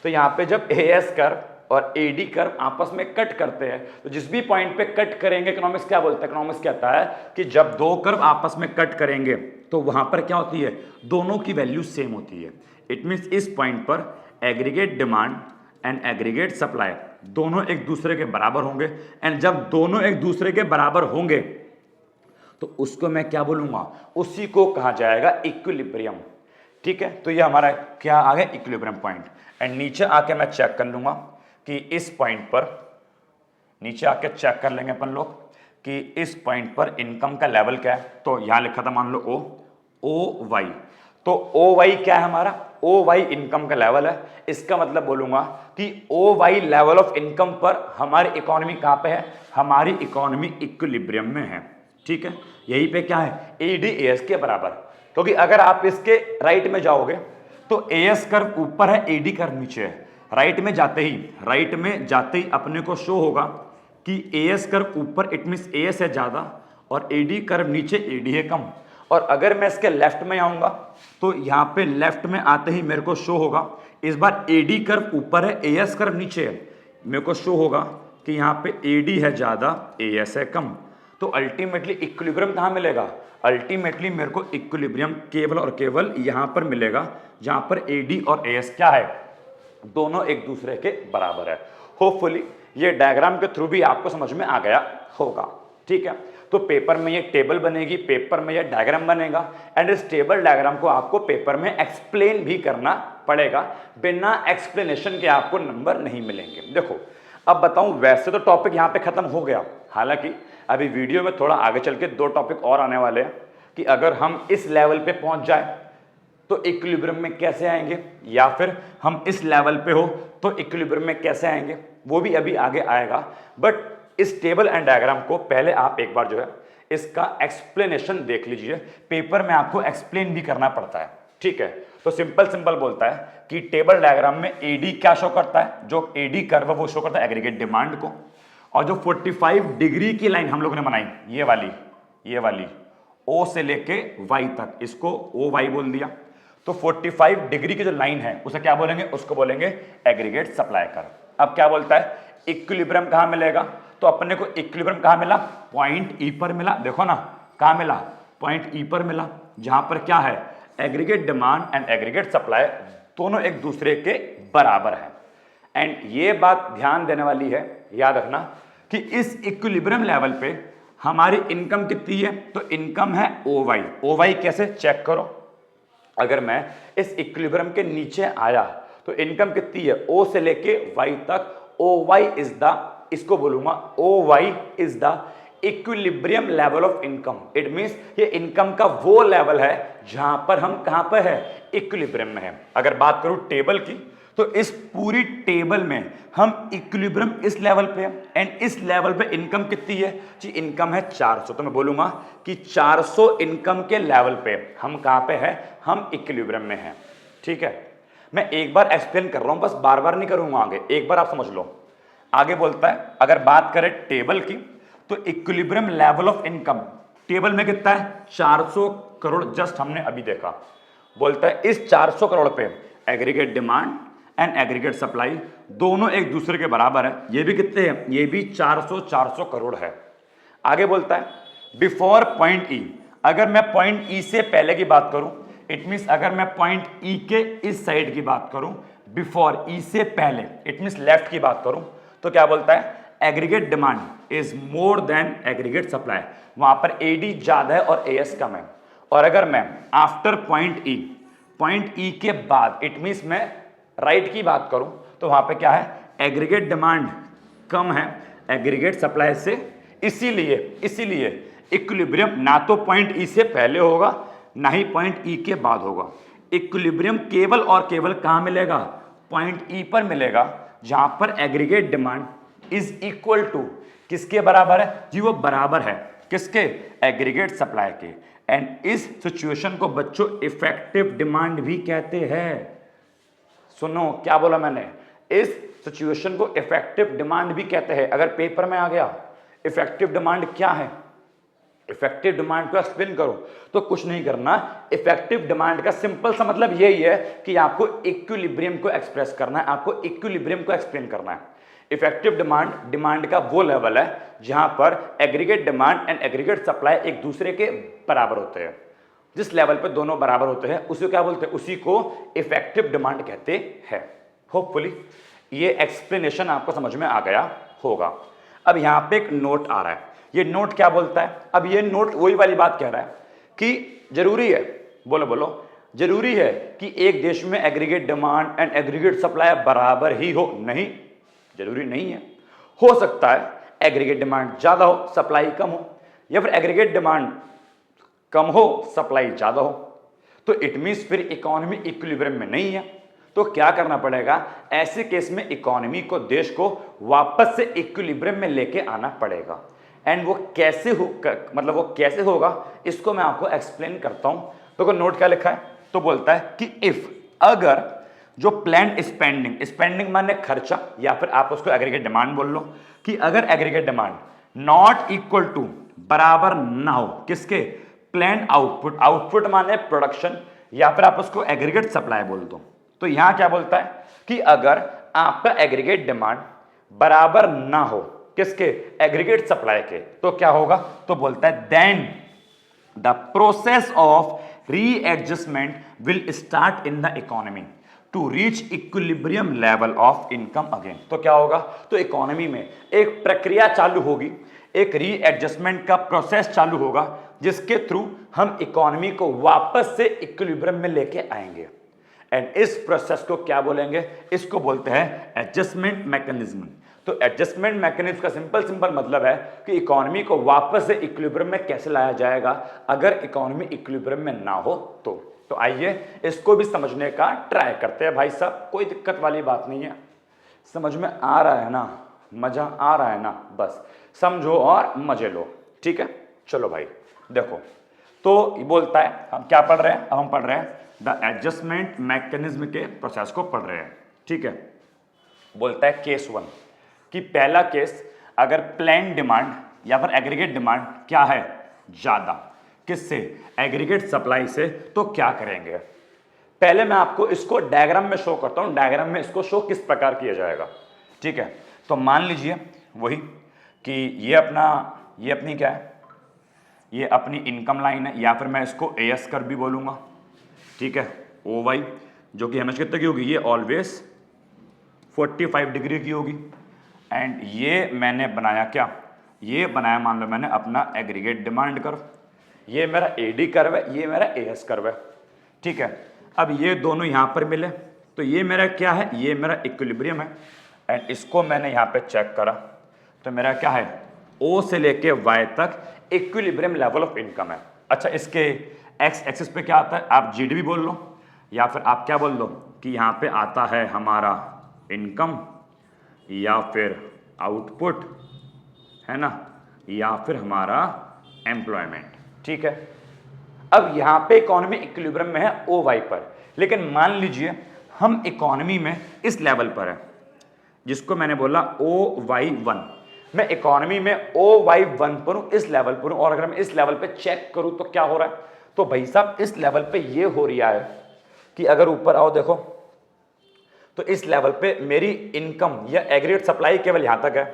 तो यहां पे जब एएस कर्व और एडी कर्व आपस में कट करते हैं तो जिस भी पॉइंट पे कट करेंगे, इकोनॉमिक्स क्या बोलता है, इकोनॉमिक्स कहता है कि जब दो कर्व आपस में कट करेंगे तो वहां पर क्या होती है, दोनों की वैल्यू सेम होती है। इट मींस इस पॉइंट पर aggregate demand and aggregate supply दोनों एक दूसरे के बराबर होंगे। एंड जब दोनों एक दूसरे के बराबर होंगे तो उसको मैं क्या बोलूंगा, उसी को कहा जाएगा इक्विलिब्रियम। ठीक है, तो ये हमारा क्या आ गया, इक्विलिब्रियम पॉइंट। एंड नीचे आके मैं चेक कर लूंगा कि इस पॉइंट पर, नीचे आके चेक कर लेंगे अपन लोग कि इस पॉइंट पर इनकम का लेवल क्या है। तो यहां लिखा था मान लो ओ वाई, तो ओ वाई क्या है हमारा, ओ वाई इनकम का लेवल है। इसका मतलब बोलूंगा कि O Y level of income पर हमारी इकोनॉमी कहां पे है, हमारी इकोनॉमी इक्विलिब्रियम में है। ठीक है, यही पे क्या है, एडीएस के बराबर। क्योंकि अगर आप इसके राइट में जाओगे तो एएस कर्व ऊपर है, एडी कर्व नीचे है। राइट में जाते ही अपने को शो होगा कि एएस कर्व ऊपर, इट मींस एएस है ज्यादा और एडी कर्व नीचे, एडी है कम। और अगर मैं इसके लेफ्ट में आऊंगा तो यहां पे लेफ्ट में आते ही मेरे को शो होगा, इस बार एडी कर्व ऊपर है, एएस कर्व नीचे है। मेरे को शो होगा कि यहां पे एडी है ज्यादा, एएस है कम। तो अल्टीमेटली इक्विलिब्रियम कहां मिलेगा, अल्टीमेटली मेरे को इक्विलिब्रियम केवल और केवल यहां पर मिलेगा जहां पर एडी और एएस क्या है, दोनों एक दूसरे के बराबर है। होपफुली ये डायग्राम के थ्रू भी आपको समझ में आ गया होगा। ठीक है, तो पेपर में ये टेबल बनेगी, पेपर में ये डायग्राम बनेगा एंड इस टेबल डायग्राम को आपको पेपर में एक्सप्लेन भी करना पड़ेगा। बिना एक्सप्लेनेशन के आपको नंबर नहीं मिलेंगे। देखो अब बताऊं, वैसे तो टॉपिक यहां पे खत्म हो गया, हालांकि अभी वीडियो में थोड़ा आगे चल के 2 टॉपिक और आने वाले हैं कि अगर हम इस लेवल पे पहुंच जाए तो इक्विलिब्रियम में कैसे आएंगे, या फिर हम इस लेवल पे हो तो इक्विलिब्रियम में कैसे आएंगे, वो भी अभी आगे आएगा। बट इस टेबल एंड डायग्राम को पहले आप एक बार जो है इसका एक्सप्लेनेशन देख लीजिए, पेपर में आपको एक्सप्लेन भी करना पड़ता है। ठीक है, तो सिंपल बोलता है कि टेबल डायग्राम में एडी क्या शो करता है, जो एडी कर्व वो शो करता है एग्रीगेट डिमांड को, और जो 45 डिग्री की लाइन हम लोगों ने बनाई, ये वाली ओ से लेके वाई तक, इसको ओ वाई बोल दिया। तो 45 डिग्री की जो लाइन है उसे क्या बोलेंगे, उसको बोलेंगे एग्रीगेट सप्लाई कर्व। अब क्या बोलता है, इक्विलिब्रियम कहां मिलेगा, तो अपने को इक्विलिब्रियम कहां मिला, पॉइंट ई पर मिला। देखो ना कहां मिला, पॉइंट ई पर मिला, जहां पर क्या है, aggregate demand and aggregate supply दोनों एक दूसरे के बराबर है। एंड ये बात ध्यान देने वाली है, याद रखना कि इस इक्विलिब्रियम लेवल पे हमारी इनकम कितनी है, तो इनकम है ओ वाई। ओ वाई कैसे चेक करो, अगर मैं इस इक्विलिब्रियम के नीचे आया तो इनकम कितनी है, ओ से लेके वाई तक, ओ वाई इज द, इसको बोलूंगा O Y is the equilibrium level of income. It means ये इनकम का वो लेवल है जहां पर हम कहां पर है, इक्विलिब्रियम में है। अगर बात करूं टेबल की, तो इस पूरी टेबल में हम इक्विलिब्रियम इस लेवल पे हैं एंड इस लेवल पे इनकम कितनी है जी, इनकम है 400। तो मैं बोलूंगा कि 400 इनकम के लेवल पे हम कहां पे हैं, हम इक्विलिब्रियम में हैं। ठीक है, मैं एक बार एक्सप्लेन कर रहा हूं, बस बार बार नहीं करूंगा आगे, एक बार आप समझ लो। आगे बोलता है, अगर बात करें टेबल की, तो equilibrium level of income table में कितना है, 400 करोड़, जस्ट हमने अभी देखा। बोलता है इस 400 करोड़ पे aggregate demand and aggregate supply दोनों एक दूसरे के बराबर है। ये भी कितने हैं, ये भी 400 करोड़ है। आगे बोलता है बिफोर पॉइंट ई, अगर मैं पॉइंट ई से पहले की बात करूं, इट मींस अगर मैं पॉइंट ई के इस साइड की बात करूं, बिफोर ई से पहले, इट मींस लेफ्ट की बात करूं, तो क्या बोलता है, aggregate demand is more then aggregate supply. वहां पर एडी ज्यादा है और एएस कम है। और अगर मैं आफ्टर पॉइंट ई के बाद, इट मींस मैं राइट की बात करूं, तो वहां पे क्या है, एग्रीगेट डिमांड कम है एग्रीगेट सप्लाई से। इसीलिए इक्विलिब्रियम ना तो पॉइंट ई से पहले होगा ना ही पॉइंट ई के बाद होगा। इक्विलिब्रियम केवल और केवल कहां मिलेगा, पॉइंट ई पर मिलेगा, जहां पर aggregate demand is equal to, किसके बराबर है जी, वो बराबर है किसके, एग्रीगेट सप्लाई के। एंड इस सिचुएशन को बच्चों इफेक्टिव डिमांड भी कहते हैं। सुनो क्या बोला मैंने, इस सिचुएशन को इफेक्टिव डिमांड भी कहते हैं। अगर पेपर में आ गया इफेक्टिव डिमांड क्या है, इफेक्टिव डिमांड को एक्सप्लेन करो तो कुछ नहीं करना, इफेक्टिव डिमांड का सिंपल सा मतलब यही है कि आपको इक्विलिब्रियम को एक्सप्रेस करना है, आपको इक्विलिब्रियम को एक्सप्लेन करना है। इफेक्टिव डिमांड डिमांड का वो लेवल है जहां पर aggregate demand and aggregate supply एक दूसरे के बराबर होते हैं। जिस लेवल पे दोनों बराबर होते हैं उसी को क्या बोलते हैं, उसी को इफेक्टिव डिमांड कहते हैं। होपफुली ये एक्सप्लेनेशन आपको समझ में आ गया होगा। अब यहां पे एक नोट आ रहा है, ये नोट क्या बोलता है? अब ये नोट वही वाली बात कह रहा है कि जरूरी है, बोलो बोलो, जरूरी है कि एक देश में aggregate demand and aggregate supply बराबर ही हो? नहीं, जरूरी नहीं है। हो सकता है एग्रीगेट डिमांड ज्यादा हो, सप्लाई कम हो, या फिर एग्रीगेट डिमांड कम हो, सप्लाई ज्यादा हो। तो इट मींस फिर इकोनॉमी इक्विलिब्रियम में नहीं है। तो क्या करना पड़ेगा? ऐसे केस में इकोनॉमी को, देश को वापस से इक्विलिब्रियम में लेके आना पड़ेगा। एंड वो कैसे हो, मतलब वो कैसे होगा, इसको मैं आपको एक्सप्लेन करता हूं। तो नोट क्या लिखा है? तो बोलता है कि इफ, अगर जो प्लान्ड स्पेंडिंग, स्पेंडिंग माने खर्चा, या फिर आप उसको एग्रीगेट डिमांड बोल लो, कि अगर aggregate demand not equal to, बराबर ना हो किसके? प्लान्ड आउटपुट, आउटपुट माने प्रोडक्शन, या फिर आप उसको एग्रीगेट सप्लाई बोल दो। तो यहां क्या बोलता है कि अगर आपका एग्रीगेट डिमांड बराबर ना हो किसके? एग्रीगेट सप्लाई के, तो क्या होगा? तो बोलता है then the process of readjustment will start in the economy to reach equilibrium level of income again. तो क्या होगा? तो इकोनॉमी में एक प्रक्रिया चालू होगी, एक रीएडजस्टमेंट का प्रोसेस चालू होगा, जिसके थ्रू हम इकोनॉमी को वापस से इक्विलिब्रियम में लेके आएंगे। एंड इस प्रोसेस को क्या बोलेंगे? इसको बोलते हैं एडजस्टमेंट मैकेनिज्म। तो एडजस्टमेंट मैकेनिज्म का सिंपल मतलब है कि इकोनॉमी को वापस से इक्विलिब्रियम में कैसे लाया जाएगा अगर इकोनॉमी इक्विलिब्रियम में ना हो तो आइए इसको भी समझने का ट्राई करते हैं भाई साहब, कोई दिक्कत वाली बात नहीं है। समझ में आ रहा है ना? मजा आ रहा है ना? बस समझो और मजे लो, ठीक है? चलो भाई देखो, तो ये बोलता है, हम क्या पढ़ रहे हैं? अब हम पढ़ रहे हैं द एडजस्टमेंट मैकेनिज्म के प्रोसेस को पढ़ रहे हैं, ठीक है? बोलता है केस 1 कि पहला केस, अगर प्लान डिमांड या फिर एग्रीगेट डिमांड क्या है? ज्यादा, किससे? एग्रीगेट सप्लाई से। तो क्या करेंगे? पहले मैं आपको इसको डायग्राम में शो करता हूं, डायग्राम में इसको शो किस प्रकार किया जाएगा, ठीक है? तो मान लीजिए वही कि ये अपनी क्या है? ये अपनी इनकम लाइन है, या फिर मैं इसको एएस कर भी बोलूंगा, ठीक है? ओ वाई, जो कि हमेशा कितने की होगी? ये ऑलवेज 45 डिग्री की होगी। एंड ये मैंने बनाया क्या? ये बनाया, मान लो मैंने अपना एग्रीगेट डिमांड कर्व, ये मेरा एडी कर्व है, ये मेरा एएस कर्व है, ठीक है? अब ये दोनों यहां पर मिले तो ये मेरा क्या है? ये मेरा इक्विलिब्रियम है। एंड इसको मैंने यहां पे चेक करा तो मेरा क्या है? ओ से लेके वाई तक इक्विलिब्रियम लेवल ऑफ इनकम है। अच्छा, इसके एक्स एक्सिस पे क्या आता है? आप जीडीपी बोल लो, या फिर आप क्या बोल लो कि यहां पे आता है हमारा इनकम, या फिर आउटपुट, है ना, या फिर हमारा एम्प्लॉयमेंट, ठीक है? अब यहां पे इकोनॉमी इक्विलिब्रियम में है ओ वाई पर, लेकिन मान लीजिए हम इकोनॉमी में इस लेवल पर है जिसको मैंने बोला ओ वाई 1, मैं इकोनॉमी में ओ वाई 1 पर हूं, इस लेवल पर हूं। और अगर मैं इस लेवल पे चेक करूं तो क्या हो रहा है? तो भाई साहब इस लेवल पे ये हो रहा है कि अगर ऊपर आओ देखो तो इस लेवल पे मेरी इनकम या एग्रीगेट सप्लाई केवल यहां तक है,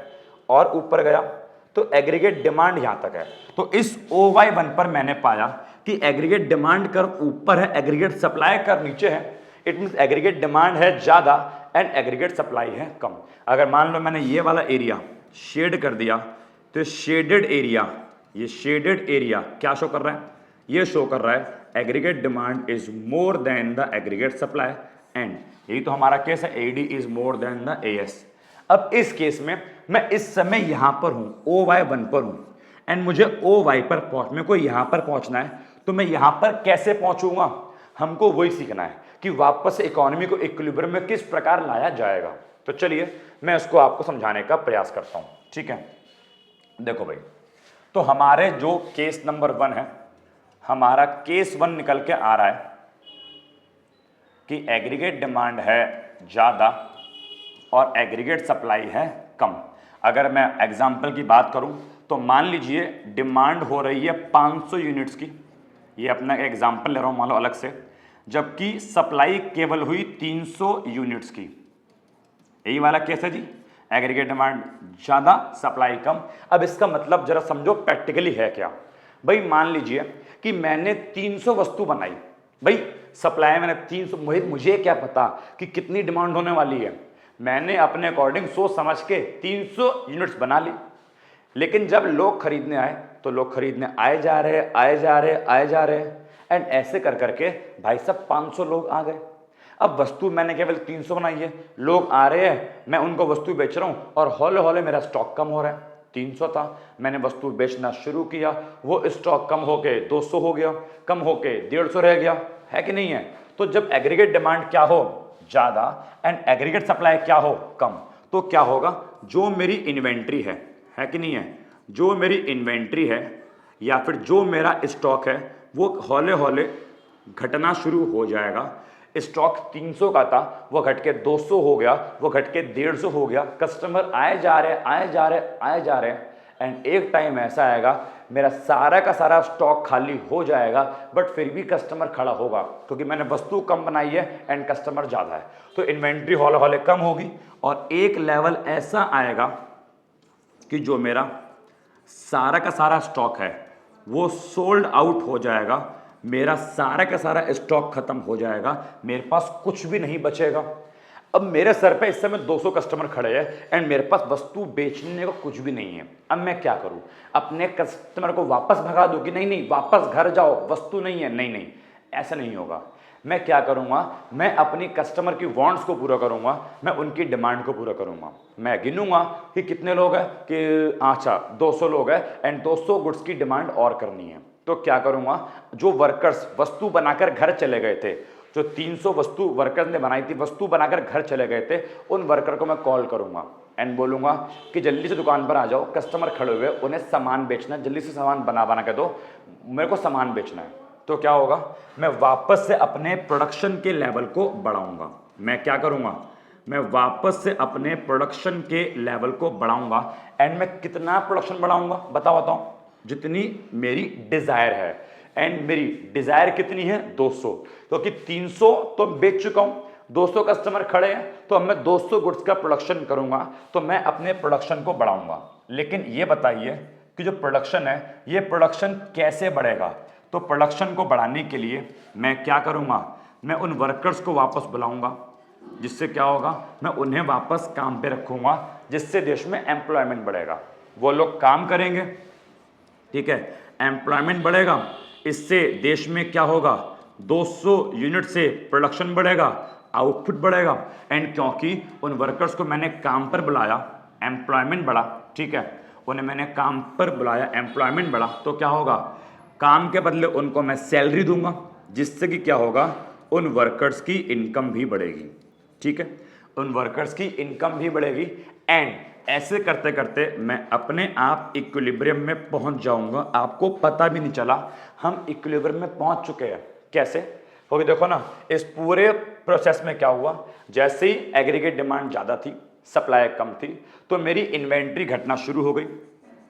और ऊपर गया तो एग्रीगेट डिमांड यहां तक है। तो इस OY1 पर मैंने पाया कि एग्रीगेट डिमांड कर्व ऊपर है, एग्रीगेट सप्लाई कर्व नीचे है। इट मींस एग्रीगेट डिमांड है ज्यादा एंड एग्रीगेट सप्लाई है कम। अगर मान लो मैंने ये वाला एरिया शेड कर दिया तो शेडेड एरिया, ये शेडेड एरिया क्या शो कर रहा है? ये शो कर रहा है aggregate demand is more than the aggregate supply, and यही तो हमारा केस है, AD is more than the AS. अब इस केस में मैं इस समय यहां पर हूं, OY1 पर हूं, एंड मुझे OY पर मेरे को यहां पर पहुंचना है। तो मैं यहां पर कैसे पहुंचूंगा? हमको वही सीखना है कि वापस इकोनॉमी को इक्विलिब्रियम में किस प्रकार लाया जाएगा। तो चलिए मैं इसको आपको समझाने का प्रयास करता हूं, ठीक है? देखो भाई, तो हमारे जो केस नंबर 1 है, हमारा केस 1 निकल के आ रहा है कि एग्रीगेट डिमांड है ज्यादा और एग्रीगेट सप्लाई है कम। अगर मैं एग्जाम्पल की बात करूं तो मान लीजिए डिमांड हो रही है 500 यूनिट्स की, ये अपना एग्जांपल ले रहा हूं मान लो अलग से, जबकि सप्लाई केवल हुई 300 यूनिट्स की। यही वाला केस है जी, एग्रीगेट डिमांड ज्यादा सप्लाई कम। अब इसका मतलब जरा समझो प्रैक्टिकली है क्या। भाई मान लीजिए कि मैंने 300 वस्तु बनाई, भाई सप्लाई मैंने 300, मुझे क्या पता कि कितनी डिमांड होने वाली है, मैंने अपने अकॉर्डिंग सोच समझ के 300 यूनिट्स बना ली। लेकिन जब लोग खरीदने आए तो लोग खरीदने आए जा रहे आए जा रहे आए जा रहे, एंड ऐसे कर करके भाई साहब 500 लोग आ गए। अब वस्तु मैंने केवल 300 बनाई है, लोग आ रहे हैं, मैं उनको वस्तु बेच रहा हूं और हौले हौले मेरा स्टॉक कम हो रहा है। 300 था, मैंने वस्तु बेचना शुरू किया, वो स्टॉक कम होके 200 हो गया, कम होके 150 रह गया, है कि नहीं है। तो जब एग्रीगेट डिमांड क्या हो ज्यादा एंड एग्रीगेट सप्लाई क्या हो कम, तो क्या होगा, जो मेरी इन्वेंट्री है कि नहीं है, जो मेरी इन्वेंट्री है या फिर जो मेरा स्टॉक है वो हौले हौले घटना शुरू हो जाएगा। स्टॉक 300 का था, वो घट के 200 हो गया, वो घट के 150 हो गया, कस्टमर आए जा रहे आए जा रहे आए जा रहे, एंड एक टाइम ऐसा आएगा मेरा सारा का सारा स्टॉक खाली हो जाएगा, बट फिर भी कस्टमर खड़ा होगा क्योंकि मैंने वस्तु कम बनाई है एंड कस्टमर ज़्यादा है। तो इन्वेंट्री हौले हौले कम होगी और एक लेवल ऐसा आएगा कि जो मेरा सारा का सारा स्टॉक है वो सोल्ड आउट हो जाएगा, मेरा सारा का सारा स्टॉक खत्म हो जाएगा, मेरे पास कुछ भी नहीं बचेगा। अब मेरे सर पे इस समय 200 कस्टमर खड़े हैं एंड मेरे पास वस्तु बेचने को कुछ भी नहीं है। अब मैं क्या करूं, अपने कस्टमर को वापस भगा दूं कि नहीं नहीं वापस घर जाओ वस्तु नहीं है, नहीं नहीं ऐसा नहीं होगा। मैं क्या करूंगा, मैं अपनी कस्टमर की वांट्स को पूरा करूंगा, मैं उनकी डिमांड को पूरा करूंगा। मैं गिनूंगा कि कितने लोग हैं, कि अच्छा 200 लोग हैं एंड 200 गुड्स की डिमांड और करनी है। तो क्या करूंगा, जो वर्कर्स वस्तु बनाकर घर चले गए थे, जो 300 वस्तु वर्कर्स ने बनाई थी, वस्तु बनाकर घर चले गए थे, उन वर्कर को मैं कॉल करूंगा एंड बोलूंगा कि जल्दी से दुकान पर आ जाओ, कस्टमर खड़े हुए, उन्हें सामान बेचना है, जल्दी से सामान बना के दो, मेरे को सामान बेचना है। तो क्या होगा, मैं वापस से अपने प्रोडक्शन के लेवल को बढ़ाऊंगा। मैं क्या करूंगा, मैं वापस से अपने प्रोडक्शन के लेवल को बढ़ाऊंगा। एंड मैं कितना प्रोडक्शन बढ़ाऊंगा बताओ, जितनी मेरी डिजायर है, एंड मेरी डिजायर कितनी है 200, क्योंकि 300 तो बेच चुका हूं, 200 कस्टमर खड़े हैं, तो अब मैं 200 गुड्स का प्रोडक्शन करूंगा, तो मैं अपने प्रोडक्शन को बढ़ाऊंगा। लेकिन ये बताइए कि जो प्रोडक्शन है ये प्रोडक्शन कैसे बढ़ेगा। तो प्रोडक्शन को बढ़ाने के लिए मैं क्या करूंगा, मैं उन वर्कर्स को वापस बुलाऊंगा, जिससे क्या होगा, मैं उन्हें वापस काम पे रखूंगा, जिससे देश में एम्प्लॉयमेंट बढ़ेगा, वो लोग काम करेंगे, ठीक है, एम्प्लॉयमेंट बढ़ेगा, इससे देश में क्या होगा, 200 यूनिट से प्रोडक्शन बढ़ेगा, आउटपुट बढ़ेगा। एंड क्योंकि उन वर्कर्स को मैंने काम पर बुलाया, एम्प्लॉयमेंट बढ़ा, ठीक है, उन्हें मैंने काम पर बुलाया, एम्प्लॉयमेंट बढ़ा, तो क्या होगा, काम के बदले उनको मैं सैलरी दूंगा, जिससे कि क्या होगा, उन वर्कर्स की इनकम भी बढ़ेगी, ठीक है, उन वर्कर्स की इनकम भी बढ़ेगी। एंड ऐसे करते करते मैं अपने आप इक्विलिब्रियम में पहुंच जाऊंगा, आपको पता भी नहीं चला हम इक्विलिब्रियम में पहुंच चुके हैं। कैसे, क्योंकि देखो ना, इस पूरे प्रोसेस में क्या हुआ, जैसे ही एग्रीगेट डिमांड ज़्यादा थी, सप्लाई कम थी, तो मेरी इन्वेंट्री घटना शुरू हो गई।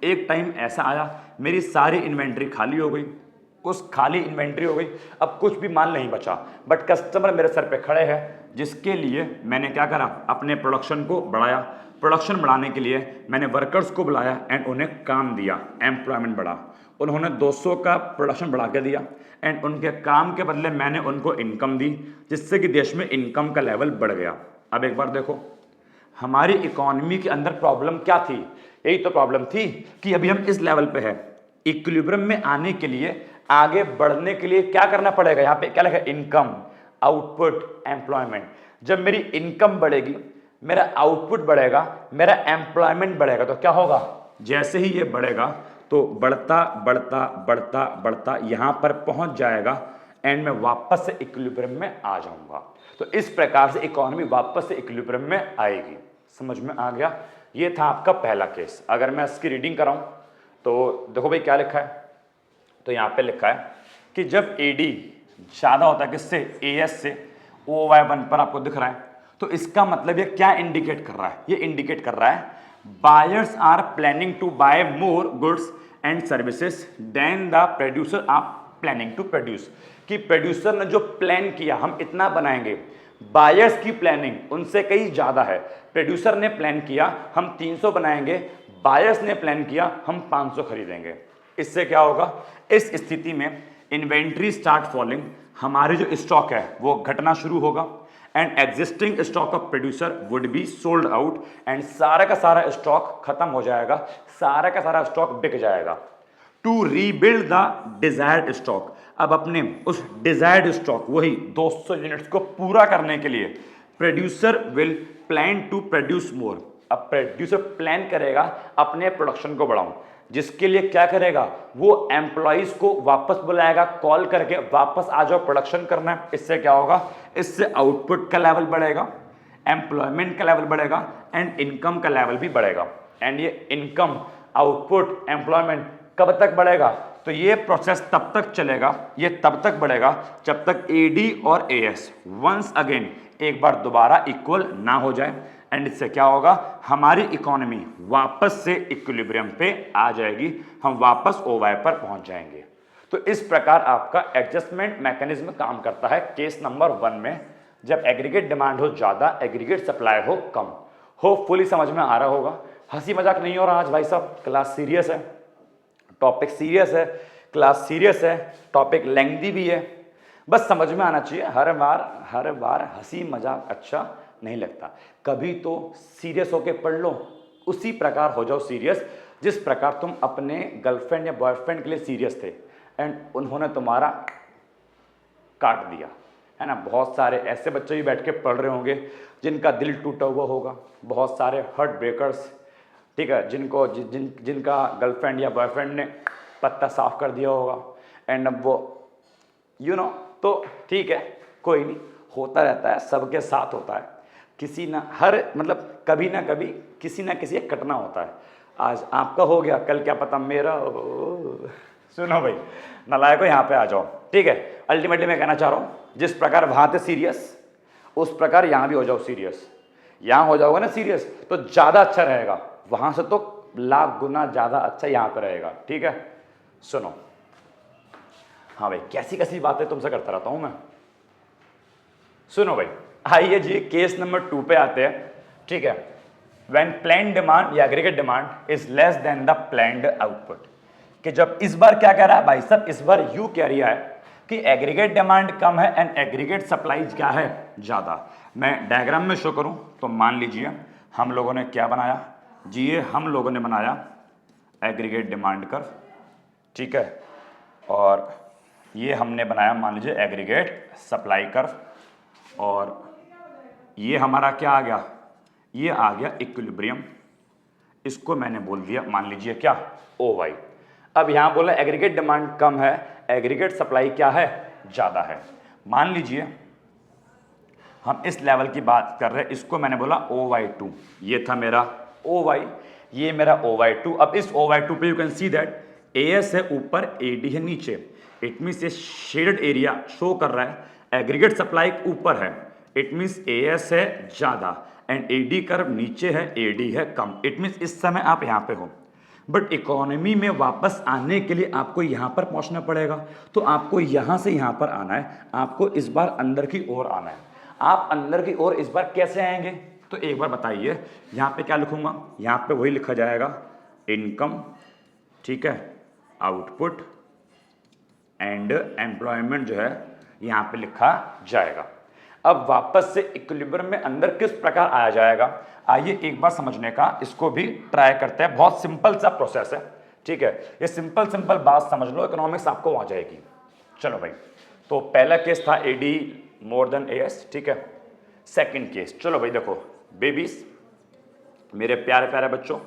एक टाइम ऐसा आया मेरी सारी इन्वेंट्री खाली हो गई, उस खाली इन्वेंट्री हो गई, अब कुछ भी माल नहीं बचा, बट कस्टमर मेरे सर पे खड़े हैं, जिसके लिए मैंने क्या करा, अपने प्रोडक्शन को बढ़ाया। प्रोडक्शन बढ़ाने के लिए मैंने वर्कर्स को बुलाया एंड उन्हें काम दिया, एम्प्लॉयमेंट बढ़ा, उन्होंने 200 का प्रोडक्शन बढ़ा के दिया एंड उनके काम के बदले मैंने उनको इनकम दी, जिससे कि देश में इनकम का लेवल बढ़ गया। अब एक बार देखो, हमारी इकोनॉमी के अंदर प्रॉब्लम क्या थी, यही तो प्रॉब्लम थी कि अभी हम इस लेवल पे है। इक्विलिब्रियम में आने के लिए, आगे बढ़ने के लिए क्या करना पड़ेगा, यहाँ पे क्या लिखा है, इनकम, आउटपुट, एम्प्लॉयमेंट। जब मेरी इनकम बढ़ेगी, मेरा आउटपुट बढ़ेगा, मेरा एम्प्लॉयमेंट बढ़ेगा, तो क्या होगा, जैसे ही ये बढ़ेगा तो बढ़ता बढ़ता बढ़ता बढ़ता यहां पर पहुंच जाएगा एंड मैं वापस से इक्विलिब्रियम में आ जाऊंगा। तो इस प्रकार से इकोनॉमी वापस से इक्विलिब्रियम में आएगी। समझ में आ गया, ये था आपका पहला केस। अगर मैं इसकी रीडिंग कराऊं तो देखो भाई क्या लिखा है, तो यहां पे लिखा है कि जब एडी ज्यादा होता है किससे, एएस से, OY1 पर आपको दिख रहा है, तो इसका मतलब ये क्या इंडिकेट कर रहा है, ये इंडिकेट कर रहा है buyers are planning to buy more goods and services than the producer are planning to produce, कि प्रोड्यूसर ने जो प्लान किया हम इतना बनाएंगे, बायर्स की प्लानिंग उनसे कहीं ज़्यादा है। प्रोड्यूसर ने प्लान किया हम 300 बनाएंगे, बायर्स ने प्लान किया हम 500 खरीदेंगे। इससे क्या होगा, इस स्थिति में इन्वेंट्री स्टार्ट फॉलिंग, हमारे जो स्टॉक है वो घटना शुरू होगा, and existing stock of producer would be sold out, and सारा का सारा स्टॉक खत्म हो जाएगा, सारा का सारा स्टॉक बिक जाएगा। To rebuild the desired stock, अब अपने उस डिजायर्ड स्टॉक वही 200 यूनिट्स को पूरा करने के लिए producer will plan to produce more, अब प्रोड्यूसर प्लान करेगा अपने प्रोडक्शन को बढ़ाऊं, जिसके लिए क्या करेगा, वो एम्प्लॉइज को वापस बुलाएगा कॉल करके, वापस आ जाओ प्रोडक्शन करना है। इससे क्या होगा, इससे आउटपुट का लेवल बढ़ेगा, एम्प्लॉयमेंट का लेवल बढ़ेगा, एंड इनकम का लेवल भी बढ़ेगा। एंड ये इनकम, आउटपुट, एम्प्लॉयमेंट कब तक बढ़ेगा, तो ये प्रोसेस तब तक चलेगा, ये तब तक बढ़ेगा जब तक एडी और एएस वंस अगेन एक बार दोबारा इक्वल ना हो जाए। एंड इससे क्या होगा, हमारी इकोनॉमी वापस से इक्विलिब्रियम पे आ जाएगी, हम वापस ओवाई पर पहुंच जाएंगे। तो इस प्रकार आपका एडजस्टमेंट मैकेनिज्म काम करता है केस नंबर 1 में, जब एग्रीगेट डिमांड हो ज़्यादा, एग्रीगेट सप्लाई हो कम। होपफुली समझ में आ रहा होगा, हंसी मजाक नहीं हो रहा आज भाई साहब, क्लास सीरियस है, टॉपिक सीरियस है, क्लास सीरियस है, टॉपिक लेंथी भी है, बस समझ में आना चाहिए। हर बार हंसी मजाक अच्छा नहीं लगता, कभी तो सीरियस होके पढ़ लो, उसी प्रकार हो जाओ सीरियस जिस प्रकार तुम अपने गर्लफ्रेंड या बॉयफ्रेंड के लिए सीरियस थे एंड उन्होंने तुम्हारा काट दिया, है ना। बहुत सारे ऐसे बच्चे भी बैठ के पढ़ रहे होंगे जिनका दिल टूटा हुआ होगा, बहुत सारे हार्ट ब्रेकर्स, ठीक है, जिनका गर्लफ्रेंड या बॉयफ्रेंड ने पत्ता साफ कर दिया होगा, एंड अब वो तो ठीक है, कोई नहीं, होता रहता है, सबके साथ होता है, किसी ना कभी ना कभी किसी ना किसी का कटना होता है। आज आपका हो गया, कल क्या पता मेरा हो। सुनो भाई नालायको, यहाँ पे आ जाओ, ठीक है। अल्टीमेटली मैं कहना चाह रहा हूँ, जिस प्रकार वहाँ थे सीरियस उस प्रकार यहाँ भी हो जाओ सीरियस। यहाँ हो जाओगे ना सीरियस तो ज़्यादा अच्छा रहेगा, वहाँ से तो लाख गुना ज़्यादा अच्छा यहाँ पे रहेगा, ठीक है। सुनो, हाँ भाई कैसी कैसी बातें तुमसे करता रहता हूँ मैं। सुनो भाई, आइए जी केस नंबर 2 पे आते हैं, ठीक है। व्हेन प्लान्ड डिमांड या aggregate demand is less than the planned output, कि जब इस बार क्या कह रहा है भाई साहब, इस बार यू कह रहा है कि एग्रीगेट डिमांड कम है एंड एग्रीगेट सप्लाई क्या है, ज़्यादा। मैं डायग्राम में शो करूं तो मान लीजिए हम लोगों ने क्या बनाया जी, ये हम लोगों ने बनाया एग्रीगेट डिमांड कर्व, ठीक है, और ये हमने बनाया मान लीजिए एग्रीगेट सप्लाई कर्व, और ये हमारा क्या आ गया, ये आ गया इक्विलिब्रियम, इसको मैंने बोल दिया मान लीजिए क्या, ओ वाई। अब यहां बोला एग्रीगेट डिमांड कम है, एग्रीगेट सप्लाई क्या है, ज्यादा है। मान लीजिए हम इस लेवल की बात कर रहे हैं, इसको मैंने बोला OY2, ये था मेरा OY, ये मेरा OY2। अब इस OY2 पे you can see that AS है ऊपर, AD है नीचे, इट मीन्स ये शेडेड एरिया शो कर रहा है एग्रीगेट सप्लाई ऊपर है, इट मीन्स AS है ज्यादा एंड AD कर्व नीचे है, AD है कम, इट मीन्स इस समय आप यहाँ पे हो। बट इकोनॉमी में वापस आने के लिए आपको यहाँ पर पहुँचना पड़ेगा, तो आपको यहाँ से यहाँ पर आना है, आपको इस बार अंदर की ओर आना है। आप अंदर की ओर इस बार कैसे आएंगे, तो एक बार बताइए, यहाँ पे क्या लिखूंगा, यहाँ पे वही लिखा जाएगा इनकम, ठीक है, आउटपुट एंड एम्प्लॉयमेंट जो है यहाँ पे लिखा जाएगा। अब वापस से इक्विलिब्रियम में अंदर किस प्रकार आया जाएगा, आइए एक बार समझने का इसको भी ट्राई करते हैं। बहुत सिंपल सा प्रोसेस है, ठीक है, ये सिंपल बात समझ लो, इकोनॉमिक्स आपको आ जाएगी। चलो भाई, तो पहला केस था AD मोर देन AS, ठीक है। सेकंड केस, चलो भाई देखो बेबीज, मेरे प्यारे प्यारे बच्चों,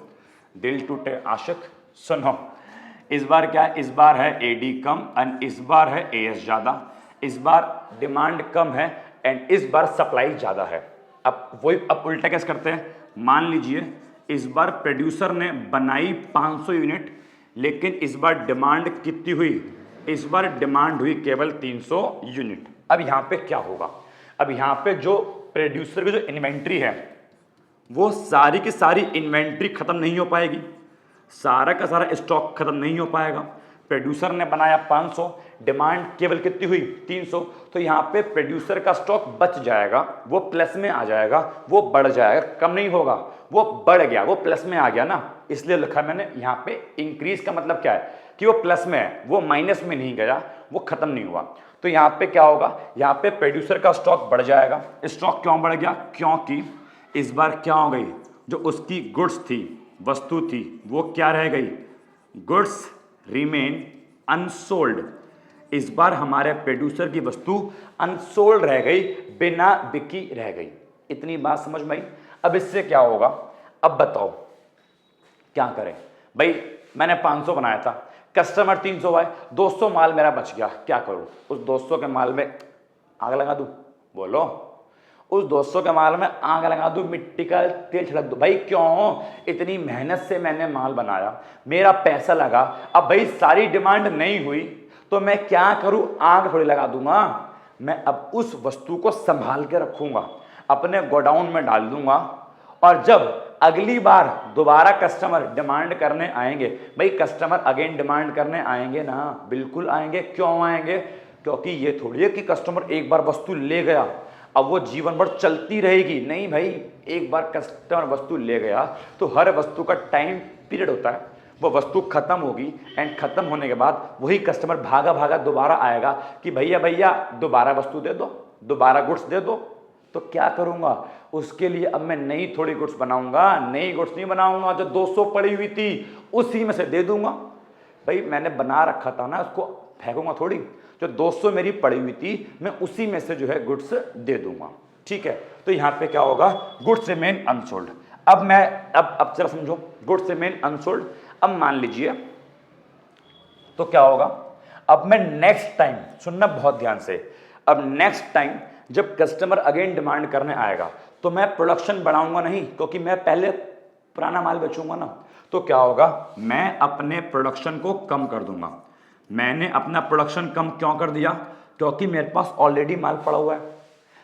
दिल टूटे आशिक, सुनो, इस बार क्या है, इस बार है AD कम एंड इस बार है AS ज्यादा, इस बार डिमांड कम है एंड इस बार सप्लाई ज्यादा है। अब वही, अब उल्टा कैसे करते हैं, मान लीजिए इस बार प्रोड्यूसर ने बनाई 500 यूनिट, लेकिन इस बार डिमांड कितनी हुई, इस बार डिमांड हुई केवल 300 यूनिट। अब यहाँ पे क्या होगा, अब यहाँ पे जो प्रोड्यूसर की जो इन्वेंट्री है वो सारी की सारी इन्वेंट्री खत्म नहीं हो पाएगी, सारा का सारा स्टॉक खत्म नहीं हो पाएगा। प्रोड्यूसर ने बनाया 500, डिमांड केवल कितनी हुई 300, तो यहाँ पे प्रोड्यूसर का स्टॉक बच जाएगा, वो प्लस में आ जाएगा, वो बढ़ जाएगा, कम नहीं होगा, वो बढ़ गया, वो प्लस में आ गया ना, इसलिए लिखा मैंने यहाँ पे इंक्रीज का मतलब क्या है कि वो प्लस में है, वो माइनस में नहीं गया, वो खत्म नहीं हुआ। तो यहाँ पे क्या होगा, यहाँ पे प्रोड्यूसर का स्टॉक बढ़ जाएगा। स्टॉक क्यों बढ़ गया, क्योंकि इस बार क्या हो गई, जो उसकी गुड्स थी, वस्तु थी, वो क्या रह गई, गुड्स रिमेन अनसोल्ड। इस बार हमारे प्रोड्यूसर की वस्तु अनसोल्ड रह गई, बिना बिकी रह गई। इतनी बात समझ में आई। अब इससे क्या होगा, अब बताओ क्या करें भाई, मैंने 500 बनाया था, कस्टमर 300 आए, 200 माल मेरा बच गया, क्या करूं, उस 200 के माल में आग लगा दूं, बोलो, उस 200 के माल में आग लगा दूं, मिट्टी का तेल छिड़क दूं, भाई क्यों, इतनी मेहनत से मैंने माल बनाया, मेरा पैसा लगा, अब भाई सारी डिमांड नहीं हुई तो मैं क्या करूं, आग थोड़ी लगा दूंगा, मैं अब उस वस्तु को संभाल के रखूंगा, अपने गोडाउन में डाल दूंगा, और जब अगली बार दोबारा कस्टमर डिमांड करने आएंगे, भाई कस्टमर अगेन डिमांड करने आएंगे ना, बिल्कुल आएंगे, क्यों आएंगे, क्योंकि ये थोड़ी है कि कस्टमर एक बार वस्तु ले गया अब वो जीवन भर चलती रहेगी, नहीं भाई, एक बार कस्टमर वस्तु ले गया तो हर वस्तु का टाइम पीरियड होता है, वो वस्तु खत्म होगी, एंड खत्म होने के बाद वही कस्टमर भागा भागा दोबारा आएगा कि भैया भैया दोबारा वस्तु दे दो, दोबारा गुड्स दे दो। तो क्या करूंगा, उसके लिए अब मैं नई थोड़ी गुड्स बनाऊंगा, नई गुड्स नहीं बनाऊंगा, जो 200 पड़ी हुई थी उसी में से दे दूंगा, भाई मैंने बना रखा था ना, उसको फेंकूंगा थोड़ी, जो 200 मेरी पड़ी हुई थी मैं उसी में से जो है गुड्स दे दूंगा, ठीक है। तो यहां पे क्या होगा, गुड्स रिमेन अनसोल्ड। अब मैं अब जरा समझो, गुड्स रिमेन अनसोल्ड। अब मान लीजिए तो क्या होगा, अब मैं नेक्स्ट टाइम, सुनना बहुत ध्यान से, अब नेक्स्ट टाइम जब कस्टमर अगेन डिमांड करने आएगा तो मैं प्रोडक्शन बढ़ाऊंगा नहीं, क्योंकि मैं पहले पुराना माल बेचूंगा ना, तो क्या होगा, मैं अपने प्रोडक्शन को कम कर दूंगा। मैंने अपना प्रोडक्शन कम क्यों कर दिया, क्योंकि मेरे पास ऑलरेडी माल पड़ा हुआ है,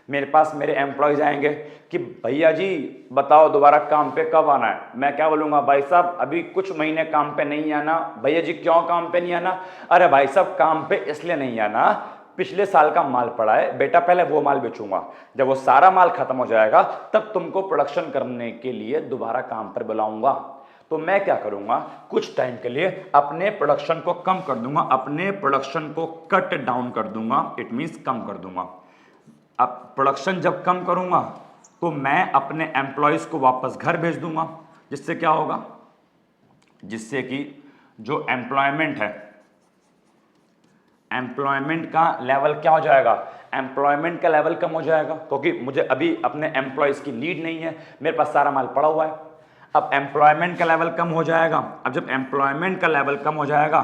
मेरे पास मेरे एम्प्लॉयज आएंगे कि भैया जी बताओ दोबारा काम पे कब आना है, मैं क्या बोलूंगा, भाई साहब अभी कुछ महीने काम पे नहीं आना। भैया जी क्यों काम पे नहीं आना, अरे भाई साहब काम पे इसलिए नहीं आना, पिछले साल का माल पड़ा है बेटा, पहले वो माल बेचूंगा, जब वो सारा माल खत्म हो जाएगा तब तुमको प्रोडक्शन करने के लिए दोबारा काम पर बुलाऊंगा। तो मैं क्या करूंगा, कुछ टाइम के लिए अपने प्रोडक्शन को कम कर दूंगा, अपने प्रोडक्शन को कट डाउन कर दूंगा, इट मींस कम कर दूंगा। अब प्रोडक्शन जब कम करूंगा तो मैं अपने एम्प्लॉयज को वापस घर भेज दूंगा, जिससे क्या होगा, जिससे कि जो एम्प्लॉयमेंट है, एम्प्लॉयमेंट का लेवल क्या हो जाएगा, एम्प्लॉयमेंट का लेवल कम हो जाएगा, क्योंकि मुझे अभी अपने एम्प्लॉयज की नीड नहीं है, मेरे पास सारा माल पड़ा हुआ है। अब एम्प्लॉयमेंट का लेवल कम हो जाएगा, अब जब एम्प्लॉयमेंट का लेवल कम हो जाएगा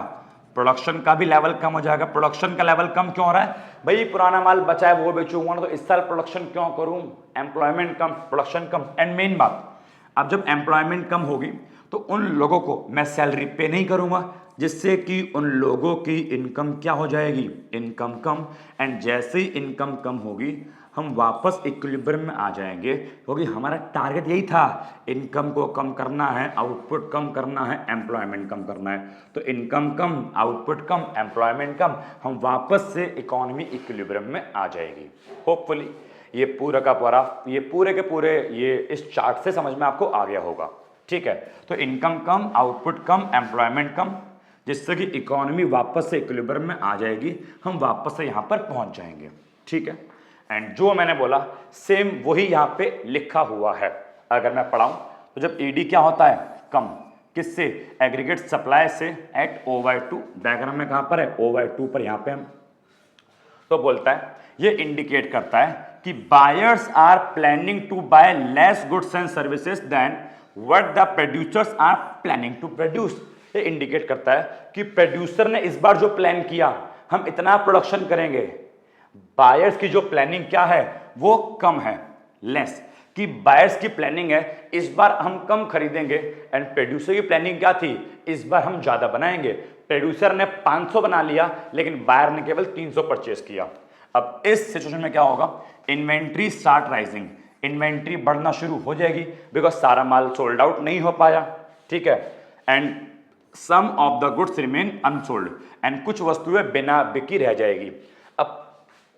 प्रोडक्शन का भी लेवल कम हो जाएगा। प्रोडक्शन का लेवल कम क्यों हो रहा है, भाई पुराना माल बचा है वो बेचूंगा ना, तो इस साल प्रोडक्शन क्यों करूं, employment come production come. And main बात, अब जब एम्प्लॉयमेंट कम होगी तो उन लोगों को मैं सैलरी पे नहीं करूंगा, जिससे कि उन लोगों की इनकम क्या हो जाएगी, इनकम कम। एंड जैसे ही इनकम कम होगी हम वापस इक्विलिब्रियम में आ जाएंगे, क्योंकि हमारा टारगेट यही था, इनकम को कम करना है, आउटपुट कम करना है, एम्प्लॉयमेंट कम करना है। तो इनकम कम, आउटपुट कम, एम्प्लॉयमेंट कम, हम वापस से इकोनॉमी इक्विलिब्रियम में आ जाएगी। होपफुली ये पूरा का पूरा, ये पूरे के पूरे ये इस चार्ट से समझ में आपको आ गया होगा, ठीक है। तो इनकम कम, आउटपुट कम, एम्प्लॉयमेंट कम, जिससे कि इकोनॉमी वापस से इक्विलिब्रियम में आ जाएगी, हम वापस से यहाँ पर पहुँच जाएंगे, ठीक है। एंड जो मैंने बोला सेम वही यहाँ पे लिखा हुआ है। अगर मैं पढ़ाऊं तो जब ईडी क्या होता है, कम, किससे, एग्रीगेट सप्लाई से एट O/2, डायग्राम में कहां पर है, O/2 पर, यहां पे हम तो बोलता है, ये इंडिकेट करता है कि buyers are planning to buy less goods and services than what the producers are planning to produce. ये इंडिकेट करता है कि प्रोड्यूसर ने इस बार जो प्लान किया हम इतना प्रोडक्शन करेंगे, बायर्स की जो प्लानिंग क्या है वो कम है, लेस, कि बायर्स की प्लानिंग है इस बार हम कम खरीदेंगे, एंड प्रोड्यूसर की प्लानिंग क्या थी, इस बार हम ज्यादा बनाएंगे। प्रोड्यूसर ने 500 बना लिया लेकिन बायर ने केवल 300 परचेस किया। अब इस सिचुएशन में क्या होगा, इन्वेंट्री स्टार्ट राइजिंग, इन्वेंट्री बढ़ना शुरू हो जाएगी बिकॉज सारा माल सोल्ड आउट नहीं हो पाया, ठीक है। And some of the goods remain unsold, and कुछ वस्तुएं बिना बिकी रह जाएगी। अब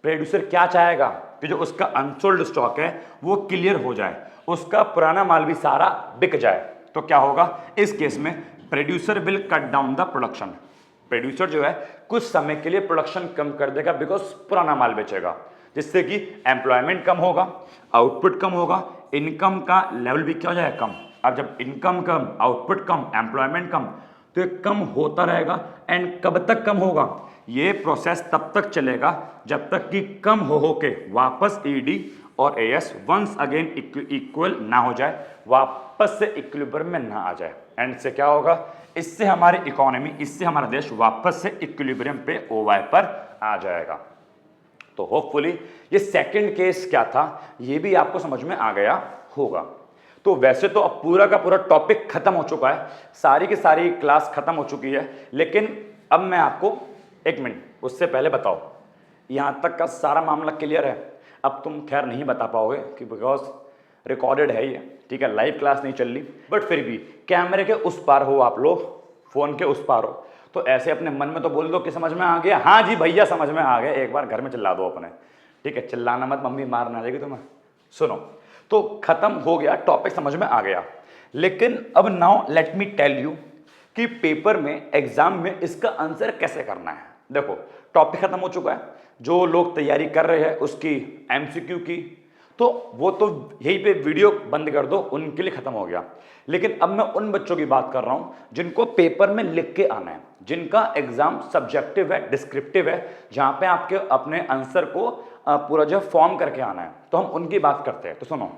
प्रोड्यूसर क्या चाहेगा कि जो उसका अनसोल्ड स्टॉक है वो क्लियर हो जाए, उसका पुराना माल भी सारा बिक जाए। तो क्या होगा इस केस में, producer will cut down the production. Producer जो है कुछ समय के लिए प्रोडक्शन कम कर देगा बिकॉज पुराना माल बेचेगा, जिससे कि एम्प्लॉयमेंट कम होगा, आउटपुट कम होगा, इनकम का लेवल भी क्या हो जाएगा कम। अब जब इनकम कम, आउटपुट कम, एम्प्लॉयमेंट कम, तो ये कम होता रहेगा। एंड कब तक कम होगा, ये प्रोसेस तब तक चलेगा जब तक कि कम हो के वापस ईडी और एएस वंस अगेन इक्वल ना हो जाए, वापस से इक्विलिब्रियम में ना आ जाए। एंड से क्या होगा, इससे हमारी इकोनॉमी, इससे हमारा देश वापस से इक्विलिब्रियम पे ओवाई पर आ जाएगा। तो होपफुली ये सेकंड केस क्या था ये भी आपको समझ में आ गया होगा। तो वैसे तो अब पूरा का पूरा टॉपिक खत्म हो चुका है, सारी की सारी क्लास खत्म हो चुकी है, लेकिन अब मैं आपको एक मिनट उससे पहले बताओ यहां तक का सारा मामला क्लियर है। अब तुम खैर नहीं बता पाओगे कि बिकॉज रिकॉर्डेड है ये, ठीक है, लाइव क्लास नहीं चल रही, बट फिर भी कैमरे के उस पार हो आप लोग, फोन के उस पार हो, तो ऐसे अपने मन में तो बोल दो कि समझ में आ गया, हाँ जी भैया समझ में आ गया, एक बार घर में चिल्ला दो अपने, ठीक है, चिल्लाना मत, मम्मी मार ना जाएगी तुम्हें। सुनो, तो खत्म हो गया, टॉपिक समझ में आ गया। लेकिन अब now let me tell you कि पेपर में, एग्जाम में इसका आंसर कैसे करना है। देखो टॉपिक खत्म हो चुका है, जो लोग तैयारी कर रहे हैं उसकी एमसीक्यू की, तो वो तो यहीं पे वीडियो बंद कर दो, उनके लिए खत्म हो गया। लेकिन अब मैं उन बच्चों की बात कर रहा हूं जिनको पेपर में लिख के आना है, जिनका एग्जाम सब्जेक्टिव है, डिस्क्रिप्टिव है, जहां पे आपके अपने आंसर को पूरा जो फॉर्म करके आना है, तो हम उनकी बात करते हैं। तो सुनो,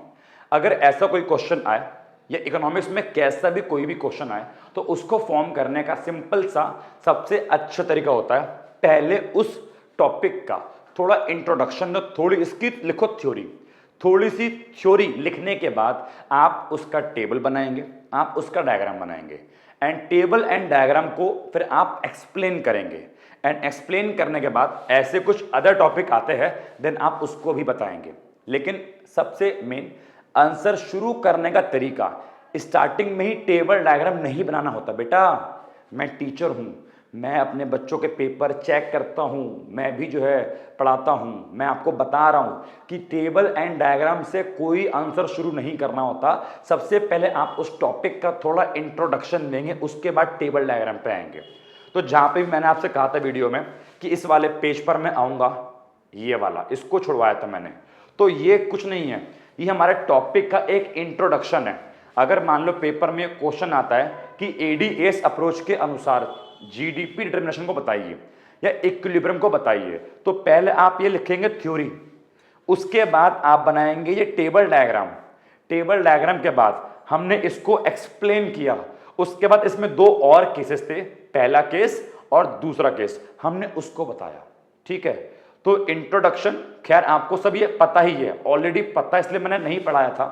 अगर ऐसा कोई क्वेश्चन आए या इकोनॉमिक्स में कैसा भी कोई भी क्वेश्चन आए, तो उसको फॉर्म करने का सिंपल सा सबसे अच्छा तरीका होता है, पहले उस टॉपिक का थोड़ा इंट्रोडक्शन, थोड़ी इसकी लिखो थ्योरी, थोड़ी सी थ्योरी लिखने के बाद आप उसका टेबल बनाएंगे, आप उसका डायग्राम बनाएंगे, एंड टेबल एंड डायग्राम को फिर आप एक्सप्लेन करेंगे, एंड एक्सप्लेन करने के बाद ऐसे कुछ अदर टॉपिक आते हैं, देन आप उसको भी बताएंगे। लेकिन सबसे मेन आंसर शुरू करने का तरीका, स्टार्टिंग में ही टेबल डायग्राम नहीं बनाना होता बेटा। मैं टीचर हूं, मैं अपने बच्चों के पेपर चेक करता हूं, मैं भी जो है पढ़ाता हूं, मैं आपको बता रहा हूं कि टेबल एंड डायग्राम से कोई आंसर शुरू नहीं करना होता। सबसे पहले आप उस टॉपिक का थोड़ा इंट्रोडक्शन देंगे, उसके बाद टेबल डायग्राम पे आएंगे। तो जहां पे भी मैंने आपसे कहा था वीडियो में कि इस वाले पेज पर मैं आऊंगा, ये वाला इसको छुड़वाया था मैंने, तो ये कुछ नहीं है, ये हमारे टॉपिक का एक इंट्रोडक्शन है। अगर मान लो पेपर में क्वेश्चन आता है कि एडीएस अप्रोच के अनुसार जीडीपी डिटर्मिनेशन को बताइए या इक्विलिब्रियम को बताइए, तो पहले आप ये लिखेंगे थ्योरी, उसके बाद आप बनाएंगे ये टेबल डायग्राम, टेबल डायग्राम के बाद हमने इसको एक्सप्लेन किया, उसके बाद इसमें दो और केसेस थे, पहला केस और दूसरा केस, हमने उसको बताया, ठीक है। तो इंट्रोडक्शन खैर आपको सब ये पता ही है, ऑलरेडी पता है, इसलिए मैंने नहीं पढ़ाया था,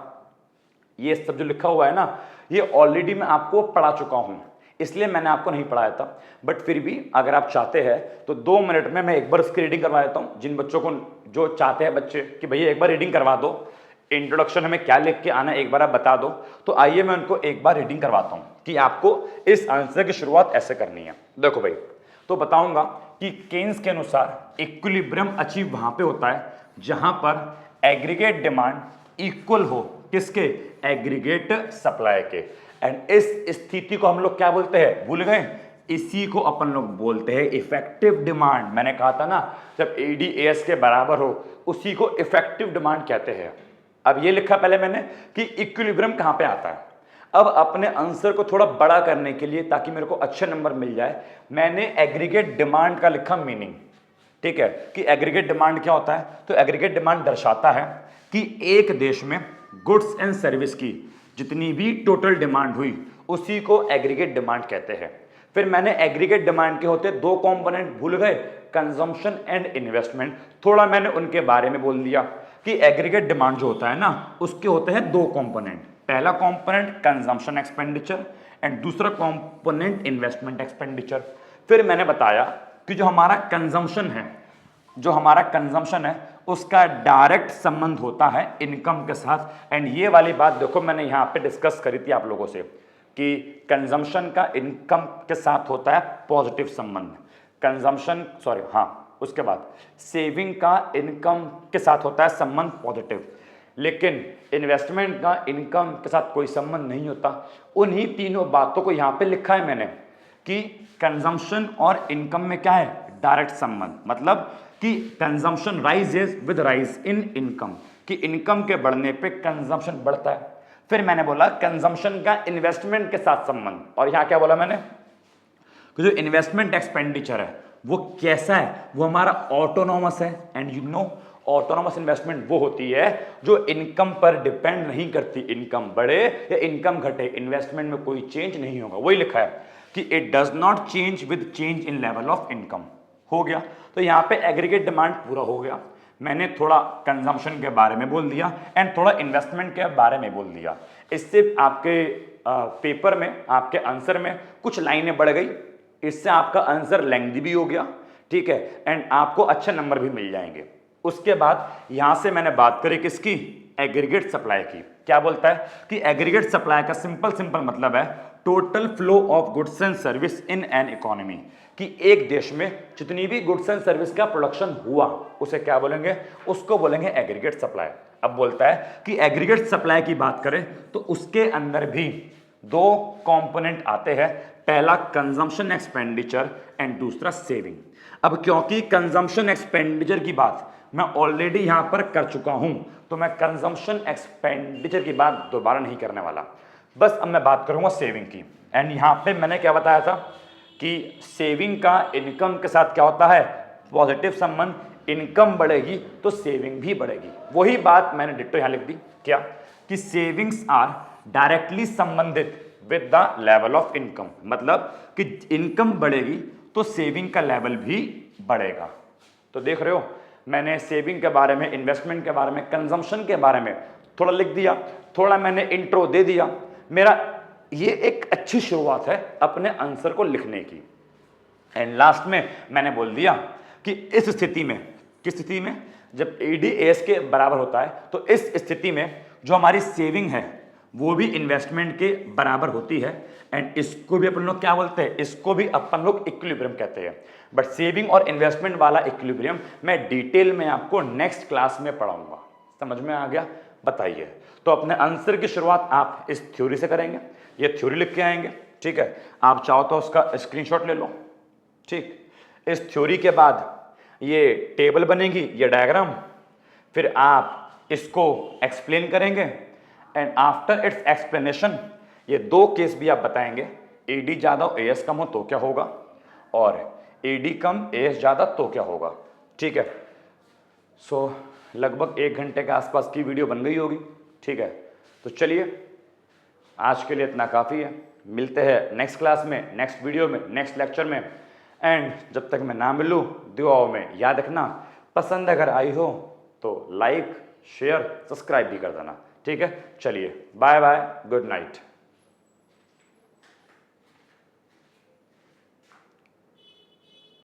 ये सब जो लिखा हुआ है ना, ये ऑलरेडी मैं आपको पढ़ा चुका हूं, इसलिए मैंने आपको नहीं पढ़ाया था। बट फिर भी अगर आप चाहते हैं तो 2 मिनट में मैं एक बार उसकी रीडिंग करवा देता हूं, जिन बच्चों को, जो चाहते हैं बच्चे कि भैया एक बार रीडिंग करवा दो, इंट्रोडक्शन हमें क्या लिख के आना है एक बार आप बता दो, तो आइए मैं उनको एक बार रीडिंग करवाता हूं कि आपको इस आंसर की शुरुआत ऐसे करनी है। देखो भाई, तो बताऊंगा कि केन्स के अनुसार इक्विलिब्रियम अचीव वहां पे होता है जहां पर एग्रीगेट डिमांड इक्वल हो, किसके, एग्रीगेट सप्लाई के। एंड इस स्थिति को हम लोग क्या बोलते हैं, भूल गए, इसी को अपन लोग बोलते हैं इफेक्टिव डिमांड। मैंने कहा था ना, जब एडीएस के बराबर हो उसी को इफेक्टिव डिमांड कहते हैं। अब ये लिखा पहले मैंने कि इक्विलिब्रियम कहां पे आता है। अब अपने आंसर को थोड़ा बड़ा करने के लिए, ताकि मेरे को अच्छे नंबर मिल जाए, मैंने एग्रीगेट डिमांड का लिखा मीनिंग, ठीक है, कि एग्रीगेट डिमांड क्या होता है। तो एग्रीगेट डिमांड दर्शाता है कि एक देश में गुड्स एंड सर्विस की जितनी भी टोटल डिमांड हुई उसी को एग्रीगेट डिमांड कहते हैं। फिर मैंने एग्रीगेट डिमांड के होते 2 कंपोनेंट, भूल गए, कंजम्पशन एंड इन्वेस्टमेंट, थोड़ा मैंने उनके बारे में बोल दिया कि एग्रीगेट डिमांड जो होता है ना, उसके होते हैं 2 कंपोनेंट, पहला कंपोनेंट कंजम्पशन एक्सपेंडिचर एंड दूसरा कंपोनेंट इन्वेस्टमेंट एक्सपेंडिचर। फिर मैंने बताया कि जो हमारा कंजम्पशन है, जो हमारा कंजम्पशन है उसका डायरेक्ट संबंध होता है इनकम के साथ। एंड ये वाली बात देखो मैंने यहां पे डिस्कस करी थी आप लोगों से कि कंजम्पशन का इनकम के साथ होता है पॉजिटिव संबंध, कंजम्पशन सॉरी हाँ, उसके बाद सेविंग का इनकम के साथ होता है संबंध पॉजिटिव, लेकिन इन्वेस्टमेंट का इनकम के साथ कोई संबंध नहीं होता। उन्हीं तीनों बातों को यहां पे लिखा है मैंने कि कंजम्पशन और इनकम में क्या है डायरेक्ट संबंध, मतलब कि consumption rises with rise in income, कि इनकम के बढ़ने पे कंजम्पशन बढ़ता है। फिर मैंने बोला कंजम्पशन का इन्वेस्टमेंट के साथ संबंध, और यहां क्या बोला मैंने कि जो इन्वेस्टमेंट एक्सपेंडिचर है वो कैसा है, वो हमारा ऑटोनॉमस है। And you know autonomous investment वो होती है जो इनकम पर डिपेंड नहीं करती, इनकम बढ़े या इनकम घटे इन्वेस्टमेंट में कोई चेंज नहीं होगा। वही लिखा है कि it does not change with change in level of income. हो गया, तो यहां पे एग्रीगेट डिमांड पूरा हो गया। मैंने थोड़ा कंजम्पशन के बारे में बोल दिया एंड थोड़ा इन्वेस्टमेंट के बारे में बोल दिया। इससे आपके पेपर में, आपके आंसर में कुछ लाइनें बढ़ गई, इससे आपका आंसर लेंथी भी हो गया, ठीक है, एंड आपको अच्छे नंबर भी मिल जाएंगे। उसके बाद यहां से मैंने बात करी किसकी, एग्रीगेट सप्लाई की। क्या बोलता है कि एग्रीगेट सप्लाई का सिंपल मतलब है total flow of goods and service in an economy, कि एक देश में जितनी भी गुड्स एंड सर्विस का प्रोडक्शन हुआ उसे क्या बोलेंगे, उसको बोलेंगे एग्रीगेट सप्लाई। अब बोलता है कि एग्रीगेट सप्लाई की बात करें तो उसके अंदर भी दो कंपोनेंट आते हैं, पहला कंजम्पशन एक्सपेंडिचर एंड दूसरा सेविंग। अब क्योंकि कंजम्पशन एक्सपेंडिचर की बात मैं ऑलरेडी यहां पर कर चुका हूं, तो मैं कंजम्पशन एक्सपेंडिचर की बात दोबारा नहीं करने वाला, बस अब मैं बात करूंगा सेविंग की। एंड यहां पे मैंने क्या बताया था कि सेविंग का इनकम के साथ क्या होता है पॉजिटिव संबंध, इनकम बढ़ेगी तो सेविंग भी बढ़ेगी। वही बात मैंने डिट्टो यहां लिख दी, क्या कि सेविंग्स आर डायरेक्टली संबंधित with the level of income, मतलब कि इनकम बढ़ेगी तो सेविंग का लेवल भी बढ़ेगा। तो देख रहे हो मैंने सेविंग के बारे में, इन्वेस्टमेंट के बारे में, कंजम्पशन के बारे में थोड़ा लिख दिया, थोड़ा मैंने इंट्रो दे दिया। मेरा ये एक अच्छी शुरुआत है अपने आंसर को लिखने की। एंड लास्ट में मैंने बोल दिया कि इस स्थिति में, किस स्थिति में, जब एडीएस के बराबर होता है तो इस स्थिति में जो हमारी सेविंग है वो भी इन्वेस्टमेंट के बराबर होती है। एंड इसको भी अपन लोग क्या बोलते हैं, इसको भी अपन लोग इक्विलिब्रियम कहते हैं। बट सेविंग और इन्वेस्टमेंट वाला इक्विलिब्रियम मैं डिटेल में आपको नेक्स्ट क्लास में पढ़ाऊंगा। समझ में आ गया? बताइए। तो अपने आंसर की शुरुआत आप इस थ्योरी से करेंगे, ये थ्योरी लिख के आएंगे, ठीक है। आप चाहो तो उसका स्क्रीनशॉट ले लो, ठीक। इस थ्योरी के बाद ये टेबल बनेगी, ये डायग्राम, फिर आप इसको एक्सप्लेन करेंगे। एंड आफ्टर इट्स एक्सप्लेनेशन ये दो केस भी आप बताएंगे, एडी ज्यादा और एएस कम हो तो क्या होगा, और एडी कम एएस ज्यादा तो क्या होगा, ठीक है। सो लगभग 1 घंटे के आसपास की वीडियो बन गई होगी, ठीक है। तो चलिए आज के लिए इतना काफ़ी है, मिलते हैं नेक्स्ट क्लास में, नेक्स्ट वीडियो में, नेक्स्ट लेक्चर में। एंड जब तक मैं ना मिलूँ दुआओं में याद रखना, पसंद अगर आई हो तो लाइक शेयर सब्सक्राइब भी कर देना, ठीक है। चलिए बाय बाय, गुड नाइट।